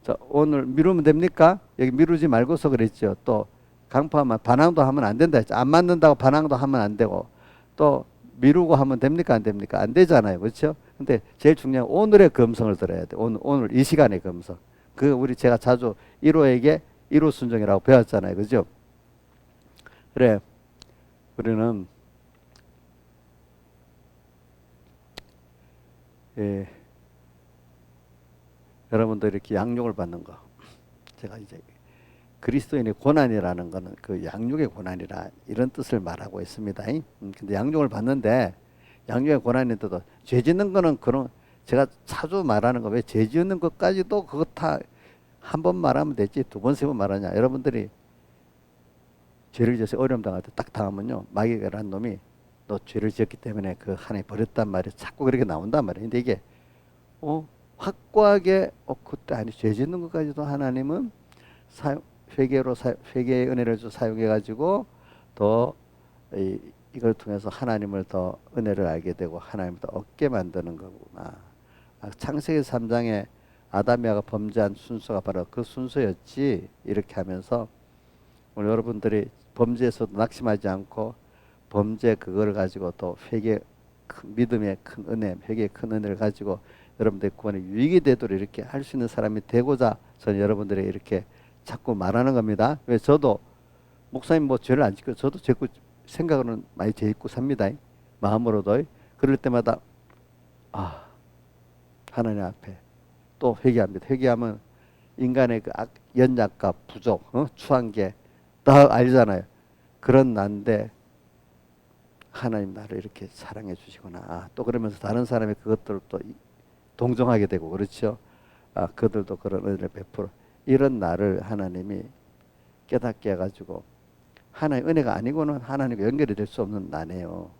자, 오늘 미루면 됩니까? 여기 미루지 말고서 그랬죠. 또 강파하면 반항도 하면 안 된다 했죠. 안 맞는다고 반항도 하면 안 되고, 또 미루고 하면 됩니까? 안 됩니까? 안 되잖아요. 그렇죠? 근데 제일 중요한 오늘의 금성을 들어야 돼. 오늘 이 시간의 금성. 제가 자주 1호에게 1호 순종이라고 배웠잖아요. 그죠? 그래. 우리는 여러분들 이렇게 양육을 받는 거, 제가 이제 그리스도인의 고난이라는 것은 그 양육의 고난이라 이런 뜻을 말하고 있습니다. 근데 양육을 받는데 양육의 고난인데도 죄 짓는 거는 그런 제가 자주 말하는 거 왜 죄 짓는 것까지도 그거 다 한 번 말하면 되지 두 번 세 번 말하냐. 여러분들이 죄를 지어서 어려움 당할 때 딱 당하면요 마귀가라는 놈이 너 죄를 지었기 때문에 그 하나님 버렸단 말이야. 자꾸 그렇게 나온단 말이야. 근데 이게 확고하게 그때 아니 죄 짓는 것까지도 하나님은 회개의 은혜를 좀 사용해 가지고 더 이걸 통해서 하나님을 더 은혜를 알게 되고 하나님을 더 얻게 만드는 거구나. 창세기 3장에 아담이가 범죄한 순서가 바로 그 순서였지. 이렇게 하면서 오늘 여러분들이 범죄에서도 낙심하지 않고 범죄 그걸 가지고 또 믿음의 큰 은혜, 회개의 큰 은혜를 가지고 여러분들의 구원에 유익이 되도록 이렇게 할 수 있는 사람이 되고자 저는 여러분들이 이렇게 자꾸 말하는 겁니다. 왜 저도 목사님 뭐 죄를 안 지켜 저도 자꾸 생각으로는 많이 죄 짓고 삽니다. 마음으로도. 그럴 때마다 하나님 앞에 또 회개합니다. 회개하면 인간의 그 연약과 부족, 추한 게 다 알잖아요. 그런 난데 하나님 나를 이렇게 사랑해 주시구나. 또 그러면서 다른 사람의 그것들을 또 동정하게 되고 그렇죠. 그들도 그런 은혜를 베풀어. 이런 나를 하나님이 깨닫게 해가지고 하나님 은혜가 아니고는 하나님과 연결이 될 수 없는 나네요.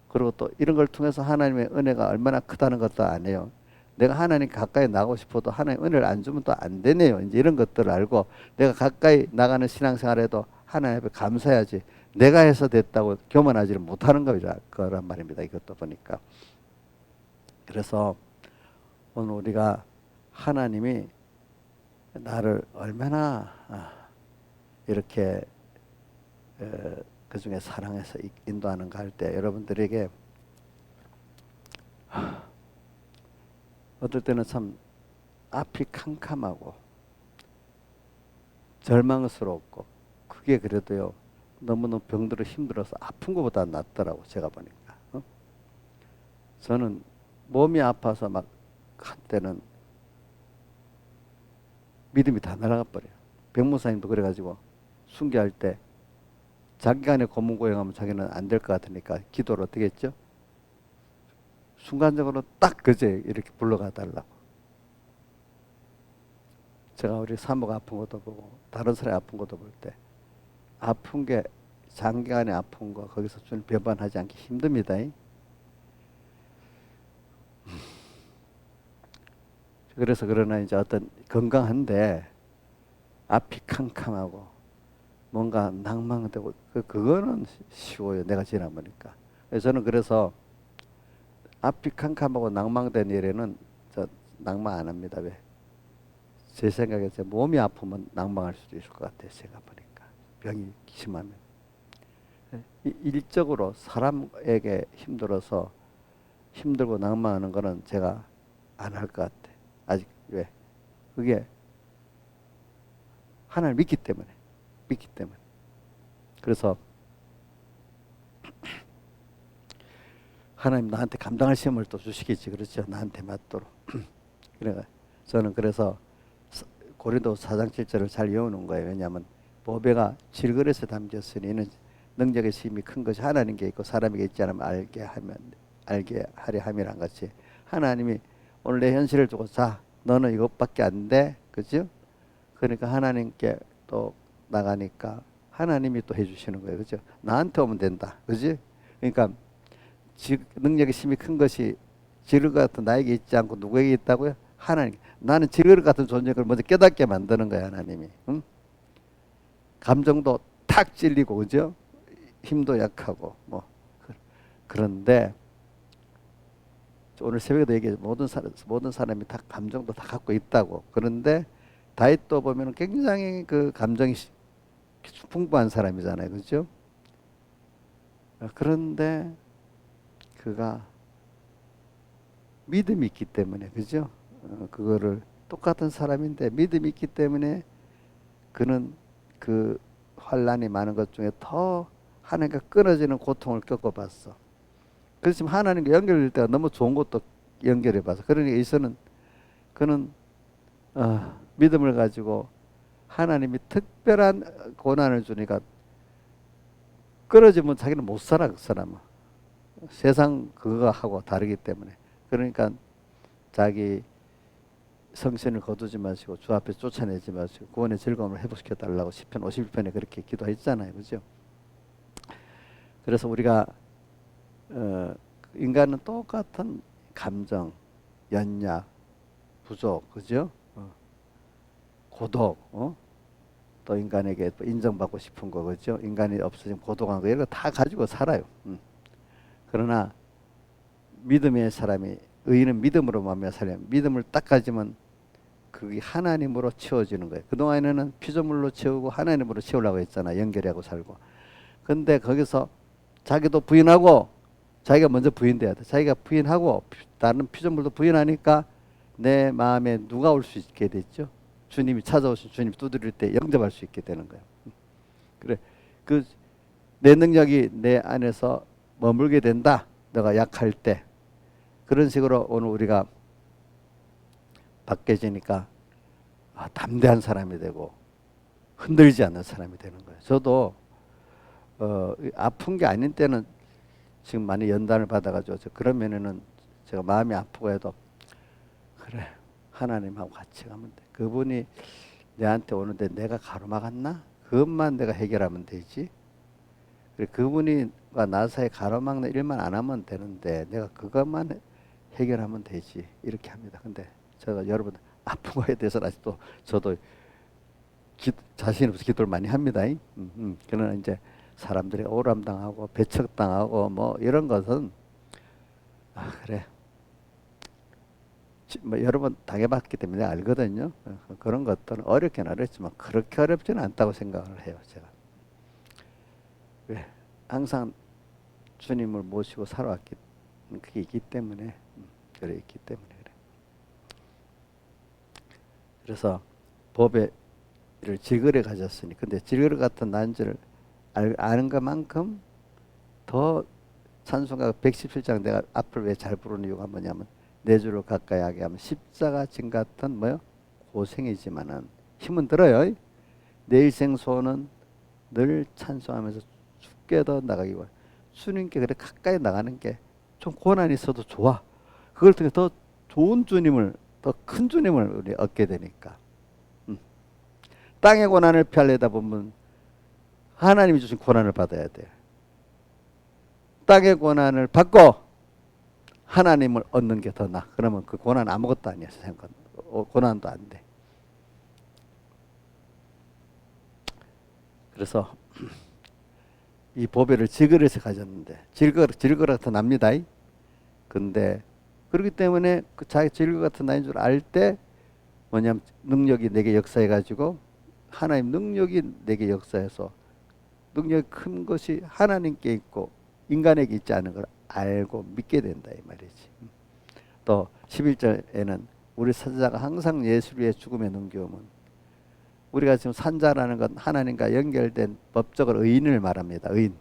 그리고 또 이런 걸 통해서 하나님의 은혜가 얼마나 크다는 것도 아네요. 내가 하나님 가까이 나가고 싶어도 하나님 은혜를 안 주면 또 안 되네요. 이제 이런 것들을 알고 내가 가까이 나가는 신앙생활에도 하나님 앞에 감사해야지. 내가 해서 됐다고 교만하지를 못하는 거란 말입니다. 이것도 보니까. 그래서 오늘 우리가 하나님이 나를 얼마나 이렇게 그 중에 사랑해서 인도하는가 할 때 여러분들에게 어떨 때는 참 앞이 캄캄하고 절망스럽고 그게 그래도요 너무너무 병들어 힘들어서 아픈 것보다 낫더라고 제가 보니까. 저는 몸이 아파서 막 한때는 믿음이 다 날아가 버려요. 백무사님도 그래가지고 순교할 때 자기가 안에 고문고행하면 자기는 안 될 것 같으니까 기도를 어떻게 했죠? 순간적으로 딱 그제 이렇게 불러가 달라고. 제가 우리 사모가 아픈 것도 보고 다른 사람이 아픈 것도 볼 때 아픈 게 장기간에 아픈 거 거기서 주님 배반하지 않기 힘듭니다. 그래서 그러나 이제 어떤 건강한데 앞이 캄캄하고 뭔가 낭망되고 그거는 쉬워요. 내가 지나보니까. 저는 그래서 앞이 캄캄하고 낭망된 일에는 저 낭망 안 합니다. 왜? 제 생각에 제 몸이 아프면 낭망할 수도 있을 것 같아요. 제가 보니까 병이 심하면 일적으로 사람에게 힘들어서 힘들고 낭망하는 거는 제가 안 할 것 같아. 아직 왜? 그게 하나님을 믿기 때문에. 그래서 하나님 나한테 감당할 시험을 또 주시겠지. 그렇죠. 나한테 맞도록. 그래가 저는 그래서 고린도 4장 7절을 잘 외우는 거예요. 왜냐하면 보배가 질그릇에 담겼으니 이는 능력의 힘이 큰 것이 하나님께 있고 사람에게 있지 않으면 알게 하려 함이란 같이 하나님이 오늘 내 현실을 두고 자 너는 이것밖에 안 돼. 그죠? 그러니까 하나님께 또 나가니까 하나님이 또 해주시는 거예요. 그죠? 나한테 오면 된다. 그지? 그러니까 능력의 힘이 큰 것이 질그릇 같은 나에게 있지 않고 누구에게 있다고요? 하나님. 나는 질그릇 같은 존재를 먼저 깨닫게 만드는 거야. 하나님이. 응? 감정도 탁 찔리고 그죠? 힘도 약하고 뭐 그런데 오늘 새벽에도 얘기해 모든 사람이 다 감정도 다 갖고 있다고. 그런데 다윗도 보면 굉장히 그 감정이 풍부한 사람이잖아요. 그죠? 그런데 그가 믿음이 있기 때문에 그죠? 그거를 똑같은 사람인데 믿음이 있기 때문에 그는 그 환란이 많은 것 중에 더 하나님과 끊어지는 고통을 겪어봤어. 그렇지만 하나님과 연결될 때가 너무 좋은 것도 연결해봐서 그러니까 이서는 그는 믿음을 가지고 하나님이 특별한 고난을 주니까 끊어지면 자기는 못 살아, 그 사람은. 세상 그거하고 다르기 때문에. 그러니까 자기 성신을 거두지 마시고 주 앞에 쫓아내지 마시고 구원의 즐거움을 회복시켜 달라고 시편 51편에 그렇게 기도했잖아요, 그죠? 그래서 우리가 인간은 똑같은 감정, 연약, 부족, 그죠? 고독, 또 인간에게 또 인정받고 싶은 거, 그죠? 인간이 없어지면 고독한 거 이런 거 다 가지고 살아요. 그러나 믿음의 사람이 의인은 믿음으로 말미암아 살아요. 믿음을 딱 가지면 그게 하나님으로 채워지는 거예요. 그동안에는 피조물로 채우고 하나님으로 채우려고 했잖아. 연결하고 살고. 근데 거기서 자기도 부인하고 자기가 먼저 부인돼야 돼. 자기가 부인하고 다른 피조물도 부인하니까 내 마음에 누가 올 수 있게 됐죠? 주님이 찾아오신 주님 두드릴 때 영접할 수 있게 되는 거예요. 그래, 그 내 능력이 내 안에서 머물게 된다. 너가 약할 때. 그런 식으로 오늘 우리가 바뀌어지니까 담대한 사람이 되고 흔들리지 않는 사람이 되는 거예요. 저도 아픈 게 아닌 때는 지금 많이 연단을 받아가지고 그러면은 제가 마음이 아프고 해도 그래 하나님하고 같이 가면 돼. 그분이 내한테 오는데 내가 가로막았나? 그것만 내가 해결하면 되지. 그래 그분이가 나 사이에 가로막는 일만 안 하면 되는데 내가 그것만 해결하면 되지. 이렇게 합니다. 근데 제가 여러분 아픈 거에 대해서 아직도 저도 자신 없이 기도를 많이 합니다. 그러나 이제 사람들이 오람당하고 배척당하고 뭐 이런 것은 그래 뭐 여러 번 당해봤기 때문에 알거든요. 그런 것들은 어렵긴 어렵지만 그렇게 어렵지는 않다고 생각을 해요. 제가 왜 항상 주님을 모시고 살아왔기 그게 있기 때문에 그래 있기 때문에 그래. 그래서 법의 를 질그레 가졌으니 근데 질그레 같은 난주를 아는 것만큼 더 찬송가 117장 내가 앞을 왜 잘 부르는 이유가 뭐냐면 내 주를 가까이 하게 하면 십자가 진 같은 뭐요 고생이지만은 힘은 들어요. 내 일생 소원은 늘 찬송하면서 주께 더 나가기 원해. 주님께 그래 가까이 나가는 게 좀 고난이 있어도 좋아. 그걸 통해 더 좋은 주님을 더 큰 주님을 우리 얻게 되니까. 땅의 고난을 피하려다 보면 하나님이 주신 고난을 받아야 돼. 땅의 고난을 받고 하나님을 얻는 게 더 나아. 그러면 그 고난 아무것도 아니야. 세상은. 고난도 안 돼. 그래서 이 보배를 질그릇에 가졌는데 질그릇 같은 납니다. 근데 그렇기 때문에 그 자기 질그릇 같은 나인 줄 알 때 뭐냐면 능력이 내게 역사해 가지고 하나님 능력이 내게 역사해서 능력이 큰 것이 하나님께 있고 인간에게 있지 않은 걸 알고 믿게 된다 이 말이지. 또 11절에는 우리 산자가 항상 예수 위에 죽음에 넘겨오면 우리가 지금 산자라는 건 하나님과 연결된 법적으로 의인을 말합니다. 의인.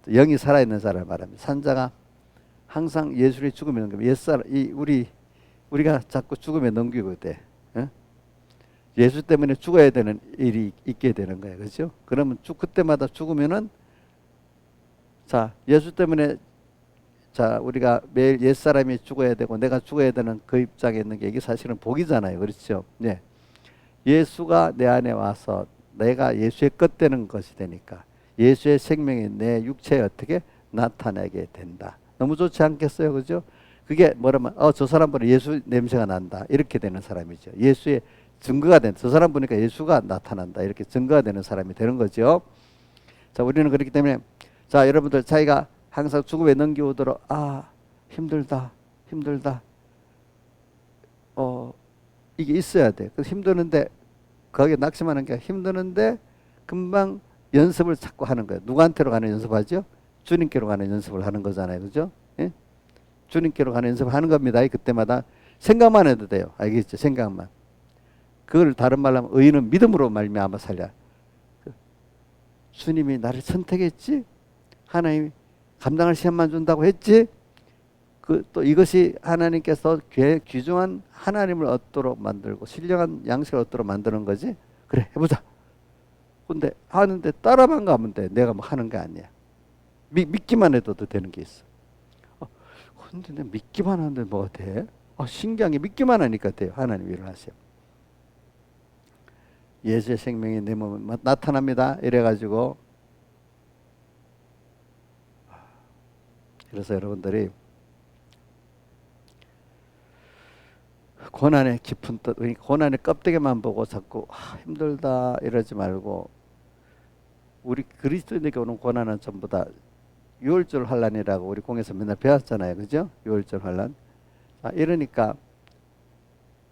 영이 살아있는 사람을 말합니다. 산자가 항상 예수 위에 죽음에 넘기면 옛사람 우리가 자꾸 죽음에 넘기고 돼. 예수 때문에 죽어야 되는 일이 있게 되는 거예요. 그렇죠? 그러면 그때마다 죽으면은 자, 예수 때문에 자, 우리가 매일 옛사람이 죽어야 되고 내가 죽어야 되는 그 입장에 있는 게 이게 사실은 복이잖아요. 그렇죠? 네. 예수가 내 안에 와서 내가 예수의 것 되는 것이 되니까 예수의 생명이 내 육체에 어떻게 나타나게 된다. 너무 좋지 않겠어요? 그죠? 그게 뭐라면 저 사람 보니 예수 냄새가 난다. 이렇게 되는 사람이죠. 예수의 증거가 된, 저 사람 보니까 예수가 나타난다. 이렇게 증거가 되는 사람이 되는 거죠. 자, 우리는 그렇기 때문에 자, 여러분들 자기가 항상 죽음에 넘겨오도록 힘들다. 이게 있어야 돼. 그래서 힘드는데 거기에 낙심하는 게 힘드는데 금방 연습을 자꾸 하는 거예요. 누구한테로 가는 연습하죠? 주님께로 가는 연습을 하는 거잖아요. 그죠? 예? 주님께로 가는 연습을 하는 겁니다. 그때마다 생각만 해도 돼요. 알겠죠? 생각만. 그걸 다른 말로 하면 의인은 믿음으로 말미암아 살려. 주님이 나를 선택했지? 하나님이 감당할 시간만 준다고 했지? 또 이것이 하나님께서 귀중한 하나님을 얻도록 만들고 신령한 양식을 얻도록 만드는 거지. 그래 해보자. 근데 하는데 따라만 가면 돼. 내가 뭐 하는 게 아니야. 믿기만 해도 되는 게 있어. 어, 근데 내가 믿기만 하는데 뭐가 돼? 신기한 게 믿기만 하니까 돼요. 하나님 일을 하세요. 예수의 생명이 내 몸에 나타납니다. 이래가지고 그래서 여러분들이 고난의 깊은 뜻, 고난의 껍데기만 보고 자꾸 힘들다 이러지 말고 우리 그리스도인에게 오는 고난은 전부 다 유월절 환란이라고 우리 공에서 맨날 배웠잖아요. 그죠? 유월절 환란. 이러니까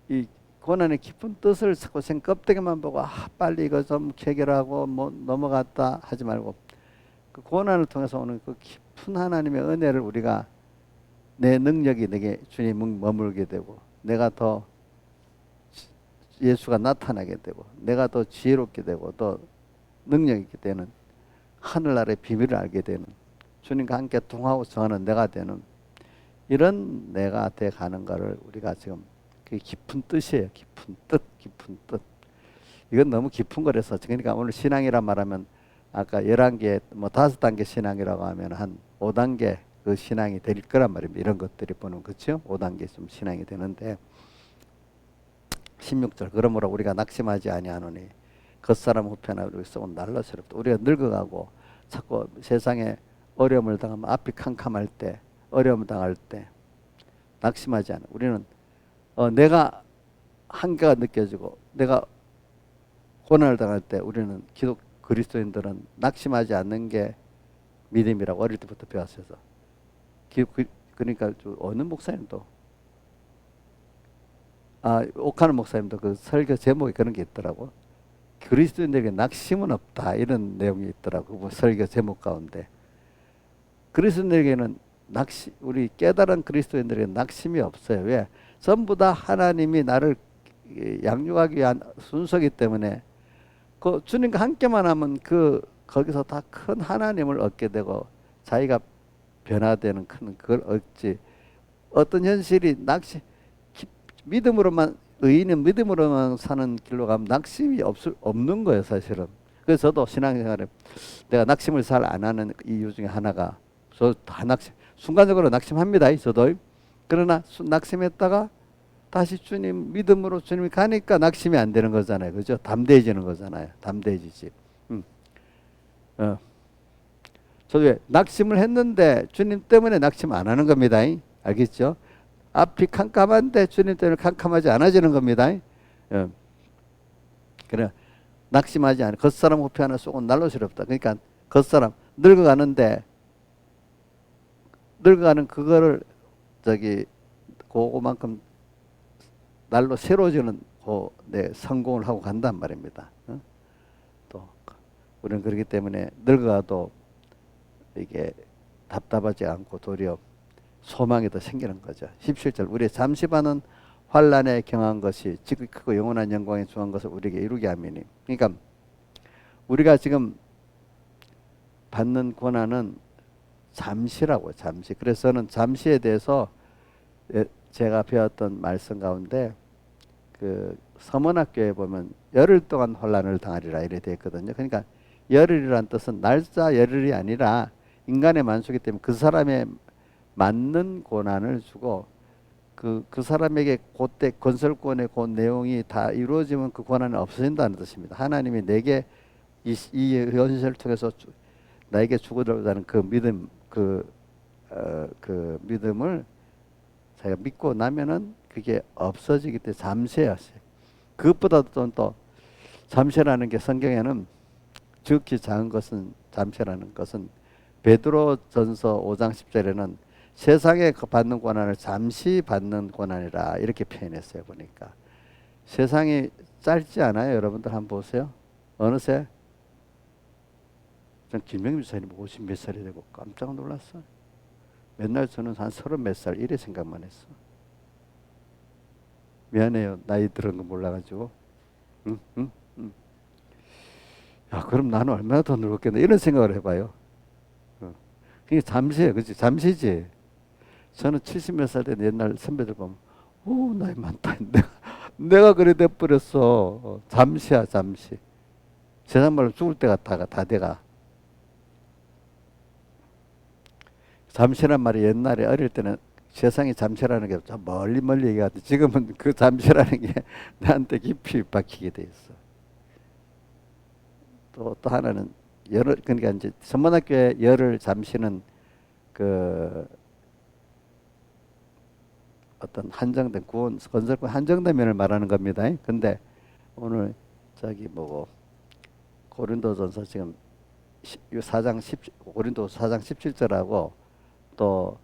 이 고난의 깊은 뜻을 자꾸 껍데기만 보고 빨리 이거 좀 해결하고 뭐 넘어갔다 하지 말고 그 고난을 통해서 오는 그 깊은 하나님의 은혜를 우리가 내 능력이 내게 주님 머물게 되고 내가 더 예수가 나타나게 되고 내가 더 지혜롭게 되고 더 능력 있게 되는 하늘나라의 비밀을 알게 되는 주님과 함께 동하고 정하는 내가 되는 이런 내가 돼 가는 거를 우리가 지금 그게 깊은 뜻이에요. 깊은 뜻, 깊은 뜻. 이건 너무 깊은 거라서 그러니까 오늘 신앙이란 말하면 아까 11개 뭐 5단계 신앙이라고 하면 한 5단계 그 신앙이 될 거란 말입니다. 이런 것들이 보는 그렇죠? 5단계 좀 신앙이 되는데 16절 그러므로 우리가 낙심하지 아니하노니 겉사람 후편하 우리 썩은 날로스럽다. 우리가 늙어가고 자꾸 세상에 어려움을 당하면 앞이 캄캄할 때 어려움을 당할 때 낙심하지 않아. 우리는 내가 한계가 느껴지고 내가 고난을 당할 때 우리는 그리스도인들은 낙심하지 않는 게 믿음이라고 어릴 때부터 배웠어요. 그러니까 어느 목사님도 옥하는 목사님도 그 설교 제목에 그런 게 있더라고. 그리스도인들에게 낙심은 없다 이런 내용이 있더라고. 뭐 설교 제목 가운데 그리스도인들에게는 우리 깨달은 그리스도인들에게 낙심이 없어요. 왜? 전부 다 하나님이 나를 양육하기 위한 순서이기 때문에 그 주님과 함께만 하면 거기서 다 큰 하나님을 얻게 되고 자기가 변화되는 큰 그걸 얻지. 어떤 현실이 믿음으로만 의인은 믿음으로만 사는 길로 가면 낙심이 없는 거예요, 사실은. 그래서 저도 신앙생활에 내가 낙심을 잘 안 하는 이유 중에 하나가 다 순간적으로 낙심합니다, 저도. 그러나 낙심했다가 다시 주님 믿음으로 주님이 가니까 낙심이 안 되는 거잖아요, 그죠? 담대해지는 거잖아요, 담대해지지. 저도 왜 낙심을 했는데 주님 때문에 낙심 안 하는 겁니다, 알겠죠? 앞이 캄캄한데 주님 때문에 캄캄하지 않아지는 겁니다. 그래 낙심하지 않아. 겉사람 후피 하나 쏘고 날로스럽다. 그러니까 겉사람 늙어가는 그거를 그거만큼 날로 새로워지는 성공을 하고 간단 말입니다. 또 우리는 그렇기 때문에 늙어가도 이게 답답하지 않고 도리어 소망이 더 생기는 거죠. 17절 우리의 잠시반은 환란에 경한 것이 지극히 크고 영원한 영광에 중한 것을 우리에게 이루게 함이니. 그러니까 우리가 지금 받는 고난은 잠시라고. 잠시. 그래서 저는 잠시에 대해서 제가 배웠던 말씀 가운데 그 서문학교에 보면 열흘 동안 환란을 당하리라 이래 되어 있거든요. 그러니까 열흘이란 뜻은 날짜 열흘이 아니라 인간의 만수기 때문에 그 사람의 맞는 고난을 주고 그 사람에게 그때 건설권의 그 내용이 다 이루어지면 그 고난이 없어진다는 뜻입니다. 하나님이 내게 이 현실을 통해서 나에게 주고달라는 그 믿음, 그 믿음을 자기가 믿고 나면은 그게 없어지기 때문에 잠시였어요. 그것보다도 또 잠시라는 게 성경에는 지극히 작은 것은 잠시라는 것은 베드로전서 5장 10절에는 세상에 받는 고난을 잠시 받는 고난이라 이렇게 표현했어요. 보니까 세상이 짧지 않아요. 여러분들 한번 보세요. 어느새 전 김명민 목사님 50 몇 살이 되고 깜짝 놀랐어요. 맨날 저는 한 30 몇 살 이래 생각만 했어. 미안해요. 나이 들은 거 몰라가지고. 응? 야, 그럼 나는 얼마나 더 늙었겠나 이런 생각을 해봐요. 그게 잠시예요. 그치? 잠시지. 저는 70 몇 살 된 옛날 선배들 보면 나이 많다. 내가 그래 돼버렸어. 잠시야 잠시. 세상 말로 죽을 때 같다가 다 돼가. 잠시란 말이 옛날에 어릴 때는 세상이 잠시라는 게 좀 멀리 멀리 얘기하는데 지금은 그 잠시라는 게 나한테 깊이 박히게 돼 있어. 또 하나는 열을, 그러니까 이제 선문학교의 열을 잠시는 그 어떤 한정된 구원 건설권 한정된 면을 말하는 겁니다. 근데 오늘 저기 뭐고 고린도전서 지금 4장 10 고린도 4장 17절하고 또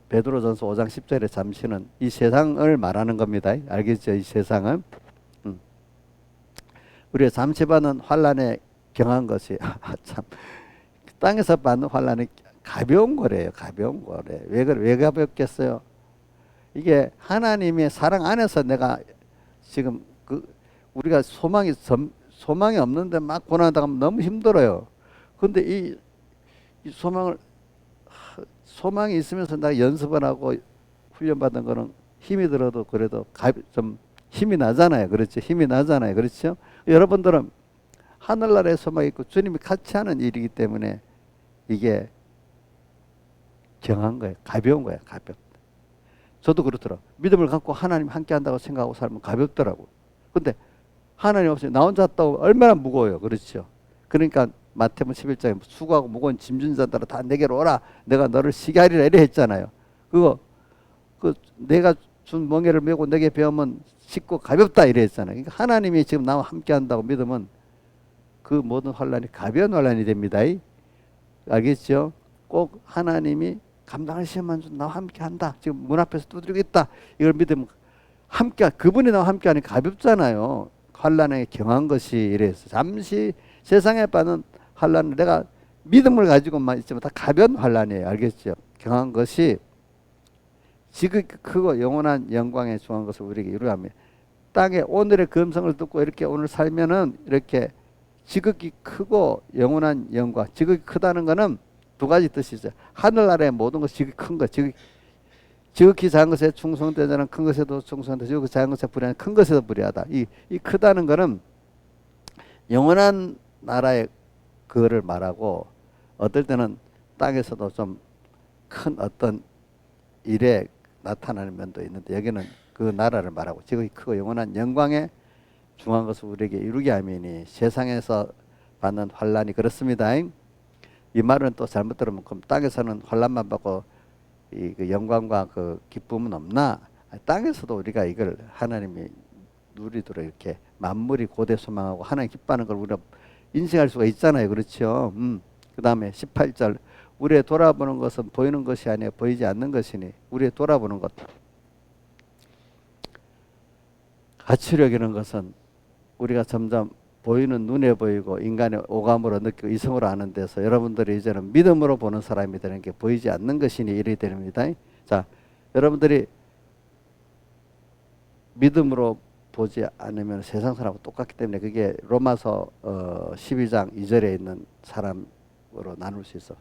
베드로전서 5장 10절에 잠시는 이 세상을 말하는 겁니다. 알겠죠? 이 세상은 우리가 잠시 받는 환란에 경한 것이 참 땅에서 받는 환란이 가벼운 거래요. 가벼운 거래. 왜 가볍겠어요? 이게 하나님의 사랑 안에서 내가 지금 우리가 소망이 없는데 막 고난당하면 너무 힘들어요. 근데 이 소망이 있으면서 내가 연습을 하고 훈련받은 거는 힘이 들어도 그래도 좀 힘이 나잖아요. 그렇죠? 힘이 나잖아요. 그렇죠? 여러분들은 하늘나라에 소망이 있고 주님이 같이 하는 일이기 때문에 이게 경한 거예요. 가벼운 거예요. 가볍다. 저도 그렇더라고요. 믿음을 갖고 하나님 함께 한다고 생각하고 살면 가볍더라고요. 근데 하나님 없이 나 혼자 또 얼마나 무거워요. 그렇죠? 그러니까 마태복음 11장에 수고하고 무거운 짐진 자들아 다 내게로 오라. 내가 너를 쉬게 하리라 이래 했잖아요. 내가 준 멍에를 메고 내게 배우면 쉽고 가볍다 이래 했잖아요. 그러니까 하나님이 지금 나와 함께 한다고 믿으면 그 모든 환란이 가벼운 환란이 됩니다. 알겠죠? 꼭 하나님이 감당할 시험만 준 나와 함께 한다. 지금 문 앞에서 두드리고 있다. 이걸 믿으면 그분이 나와 함께 하니 가볍잖아요. 환란에 경한 것이 이래서 잠시 세상에 빠는 환란을 내가 믿음을 가지고만 있지만 다 가벼운 환란이에요. 알겠죠? 경한 것이 지극히 크고 영원한 영광에 중한 것을 우리에게 이루하며 땅에 오늘의 금성을 듣고 이렇게 오늘 살면은 이렇게 지극히 크고 영원한 영광. 지극히 크다는 거는 두 가지 뜻이죠. 하늘나라의 모든 것이 지극히 큰 것. 지극히 작은 것에 충성된 자는 큰 것에도 충성한다. 지극히 작은 것에 불의하는 큰 것에도 불의하다. 이 크다는 거는 영원한 나라의 그거를 말하고 어떨 때는 땅에서도 좀 큰 어떤 일에 나타나는 면도 있는데 여기는 그 나라를 말하고 지극히 크고 영원한 영광에 중한 것을 우리에게 이루게 하미니 세상에서 받는 환란이 그렇습니다. 이 말은 또 잘못 들으면 그럼 땅에서는 환란만 받고 그 영광과 그 기쁨은 없나? 땅에서도 우리가 이걸 하나님이 누리도록 이렇게 만물이 고대 소망하고 하나님 기뻐하는 걸 우리가 인식할 수가 있잖아요. 그렇죠? 그 다음에 18절 우리의 돌아보는 것은 보이는 것이 아니라 보이지 않는 것이니 우리의 돌아보는 것 가치를 여기는 것은 우리가 점점 보이는 눈에 보이고 인간의 오감으로 느끼고 이성으로 아는 데서 여러분들이 이제는 믿음으로 보는 사람이 되는 게 보이지 않는 것이니 이래 됩니다. 자, 여러분들이 믿음으로 보지 않으면 세상 사람하고 똑같기 때문에 그게 로마서 12장 2절에 있는 사람으로 나눌 수 있어.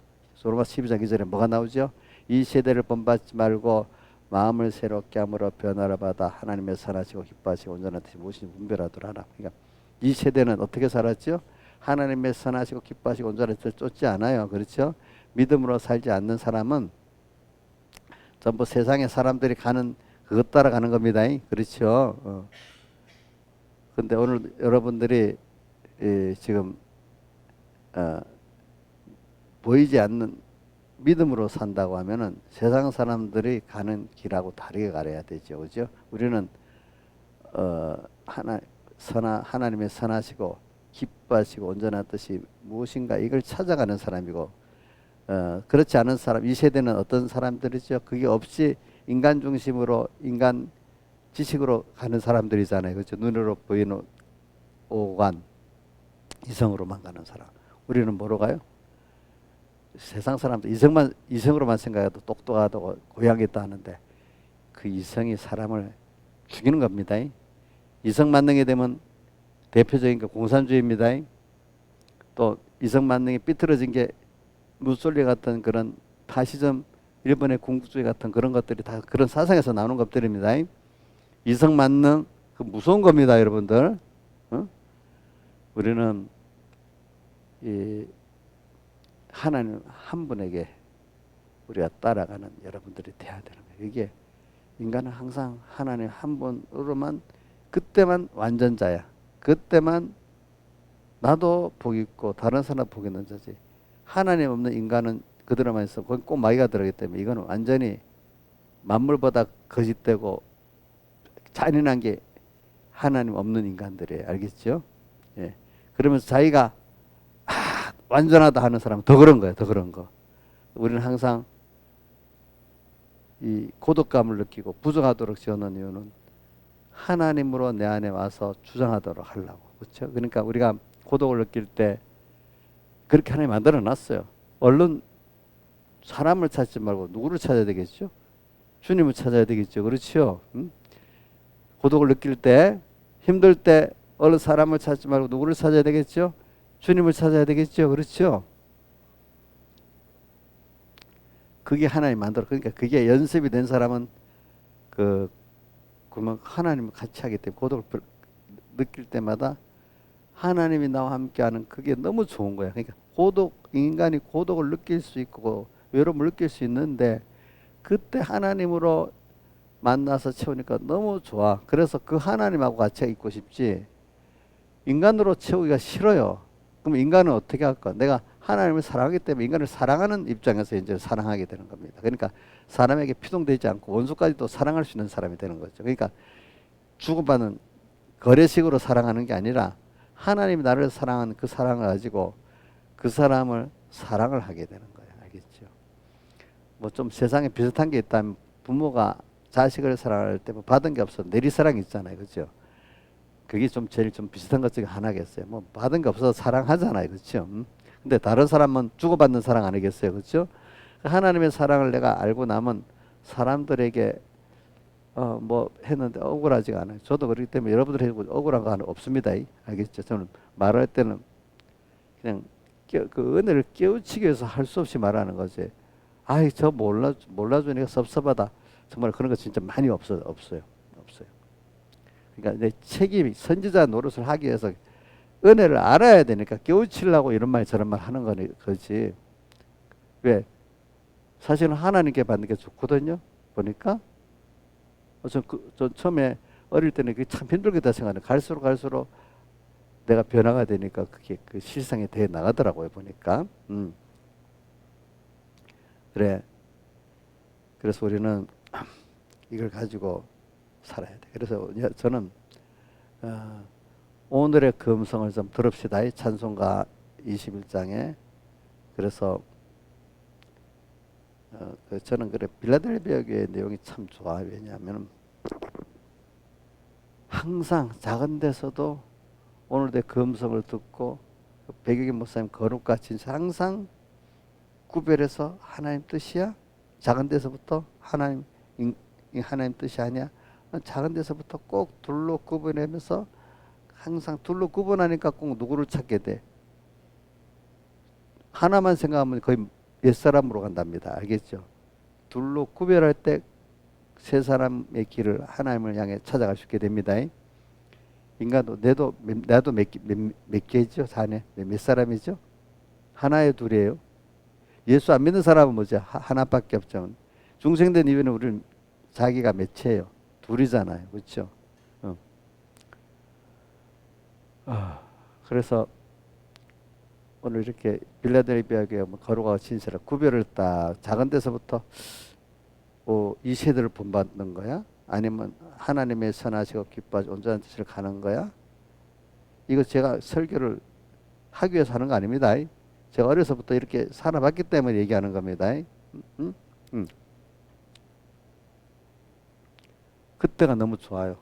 로마서 12장 2절에 뭐가 나오죠? 이 세대를 본받지 말고 마음을 새롭게 함으로 변화를 받아 하나님의 선하시고 기뻐하시고 온전한 뜻이 무엇인지 분별하도록 하라. 그러니까 이 세대는 어떻게 살았죠? 하나님의 선하시고 기뻐하시고 온전한 뜻을 쫓지 않아요. 그렇죠? 믿음으로 살지 않는 사람은 전부 세상의 사람들이 가는 그것 따라가는 겁니다. 그렇죠? 근데 오늘 여러분들이 지금 보이지 않는 믿음으로 산다고 하면은 세상 사람들이 가는 길하고 다르게 가야 되죠. 그죠? 우리는 하나님의 선하시고 기뻐하시고 온전한 뜻이 무엇인가 이걸 찾아가는 사람이고 그렇지 않은 사람 이 세대는 어떤 사람들이죠? 그게 없이 인간 중심으로 인간 지식으로 가는 사람들이잖아요. 그렇죠? 눈으로 보이는 오관 이성으로만 가는 사람. 우리는 뭐로 가요? 세상 사람들 이성으로만 생각해도 똑똑하다고 고향이 있다 하는데 그 이성이 사람을 죽이는 겁니다. 이성 만능이 되면 대표적인 게 공산주의입니다. 또 이성 만능이 삐뚤어진 게 무솔리 같은 그런 파시즘 일본의 군국주의 같은 그런 것들이 다 그런 사상에서 나오는 것들입니다. 이성 만능 그 무서운 겁니다, 여러분들. 어? 우리는 이 하나님 한 분에게 우리가 따라가는 여러분들이 돼야 되는 거예요. 이게 인간은 항상 하나님 한 분으로만 그때만 완전자야. 그때만 나도 복 있고 다른 사람 복 있는 자지. 하나님 없는 인간은 그들만 있어. 거기 꼭 마귀가 들어가기 때문에 이거는 완전히 만물보다 거짓되고 잔인한 게 하나님 없는 인간들이에요. 알겠죠? 예. 그러면서 자기가 완전하다 하는 사람은 더 그런 거예요. 더 그런 거. 우리는 항상 이 고독감을 느끼고 부정하도록 지어놓은 이유는 하나님으로 내 안에 와서 주장하도록 하려고. 그렇죠? 그러니까 우리가 고독을 느낄 때 그렇게 하나님 만들어 놨어요. 얼른 사람을 찾지 말고 누구를 찾아야 되겠죠? 주님을 찾아야 되겠죠. 그렇죠? 응? 고독을 느낄 때, 힘들 때 얼른 사람을 찾지 말고 누구를 찾아야 되겠죠? 주님을 찾아야 되겠죠. 그렇죠? 그게 하나님 만들어. 그러니까 그게 연습이 된 사람은 그러면 하나님을 같이 하기 때문에 고독을 느낄 때마다 하나님이 나와 함께하는 그게 너무 좋은 거야. 그러니까 인간이 고독을 느낄 수 있고 외로움을 느낄 수 있는데 그때 하나님으로 만나서 채우니까 너무 좋아. 그래서 그 하나님하고 같이 있고 싶지 인간으로 채우기가 싫어요. 그럼 인간은 어떻게 할까? 내가 하나님을 사랑하기 때문에 인간을 사랑하는 입장에서 이제 사랑하게 되는 겁니다. 그러니까 사람에게 피동되지 않고 원수까지도 사랑할 수 있는 사람이 되는 거죠. 그러니까 주고받는 거래식으로 사랑하는 게 아니라 하나님이 나를 사랑하는 그 사랑을 가지고 그 사람을 사랑을 하게 되는 거예요. 알겠죠? 뭐 좀 세상에 비슷한 게 있다면 부모가 자식을 사랑할 때 뭐 받은 게 없어 내리사랑 있잖아요. 그렇죠? 그게 좀 제일 좀 비슷한 것 중에 하나겠어요. 뭐 받은 게 없어서 사랑하잖아요. 그렇죠? 근데 다른 사람은 주고받는 사랑 아니겠어요. 그렇죠? 하나님의 사랑을 내가 알고 나면 사람들에게 뭐 했는데 억울하지가 않아요. 저도 그렇기 때문에 여러분들 해도 억울한 거 하나 없습니다. 알겠죠? 저는 말할 때는 그냥 그 은혜를 깨우치기 위해서 할 수 없이 말하는 거지. 아이 저 몰라주니까 섭섭하다. 정말 그런 거 진짜 많이 없어요. 그러니까 내 책임이 선지자 노릇을 하기 위해서 은혜를 알아야 되니까 깨우치려고 이런 말 저런 말 하는 거지. 왜? 사실은 하나님께 받는 게 좋거든요. 보니까 저 처음에 어릴 때는 그게 참 힘들겠다 생각하는데 갈수록 내가 변화가 되니까 그게 그 실상에 대해 나가더라고요. 보니까. 그래. 그래서 우리는 이걸 가지고 살아야 돼. 그래서 저는 오늘의 금성을 좀 들읍시다. 찬송가 21장에. 그래서 저는 그래 빌라델비아 교회 내용이 참 좋아. 왜냐하면 항상 작은 데서도 오늘의 금성을 듣고 백유기 목사님 거룩과 진실 항상 구별해서 하나님 뜻이야? 작은 데서부터 하나님 뜻이 아니야? 작은 데서부터 꼭 둘로 구분하면서 항상 둘로 구분하니까 꼭 누구를 찾게 돼. 하나만 생각하면 거의 옛사람으로 간답니다. 알겠죠? 둘로 구별할 때 세 사람의 길을 하나님을 향해 찾아갈 수 있게 됩니다. 인간도 나도 몇 개죠? 자네 몇 사람이죠? 하나에 둘이에요. 예수 안 믿는 사람은 뭐죠? 하나밖에 없죠. 중생된 이유는 우리는 자기가 몇이에요? 둘이잖아요. 그렇죠? 그래서 오늘 이렇게 빌라델비아 교회 거룩하고 진실한 구별을 딱 작은 데서부터 이 세대를 본받는 거야? 아니면 하나님의 선하시고 기뻐하시 온전한 뜻을 가는 거야? 이거 제가 설교를 하기 위해서 하는 거 아닙니다. 제가 어려서부터 이렇게 살아봤기 때문에 얘기하는 겁니다. 그때가 너무 좋아요.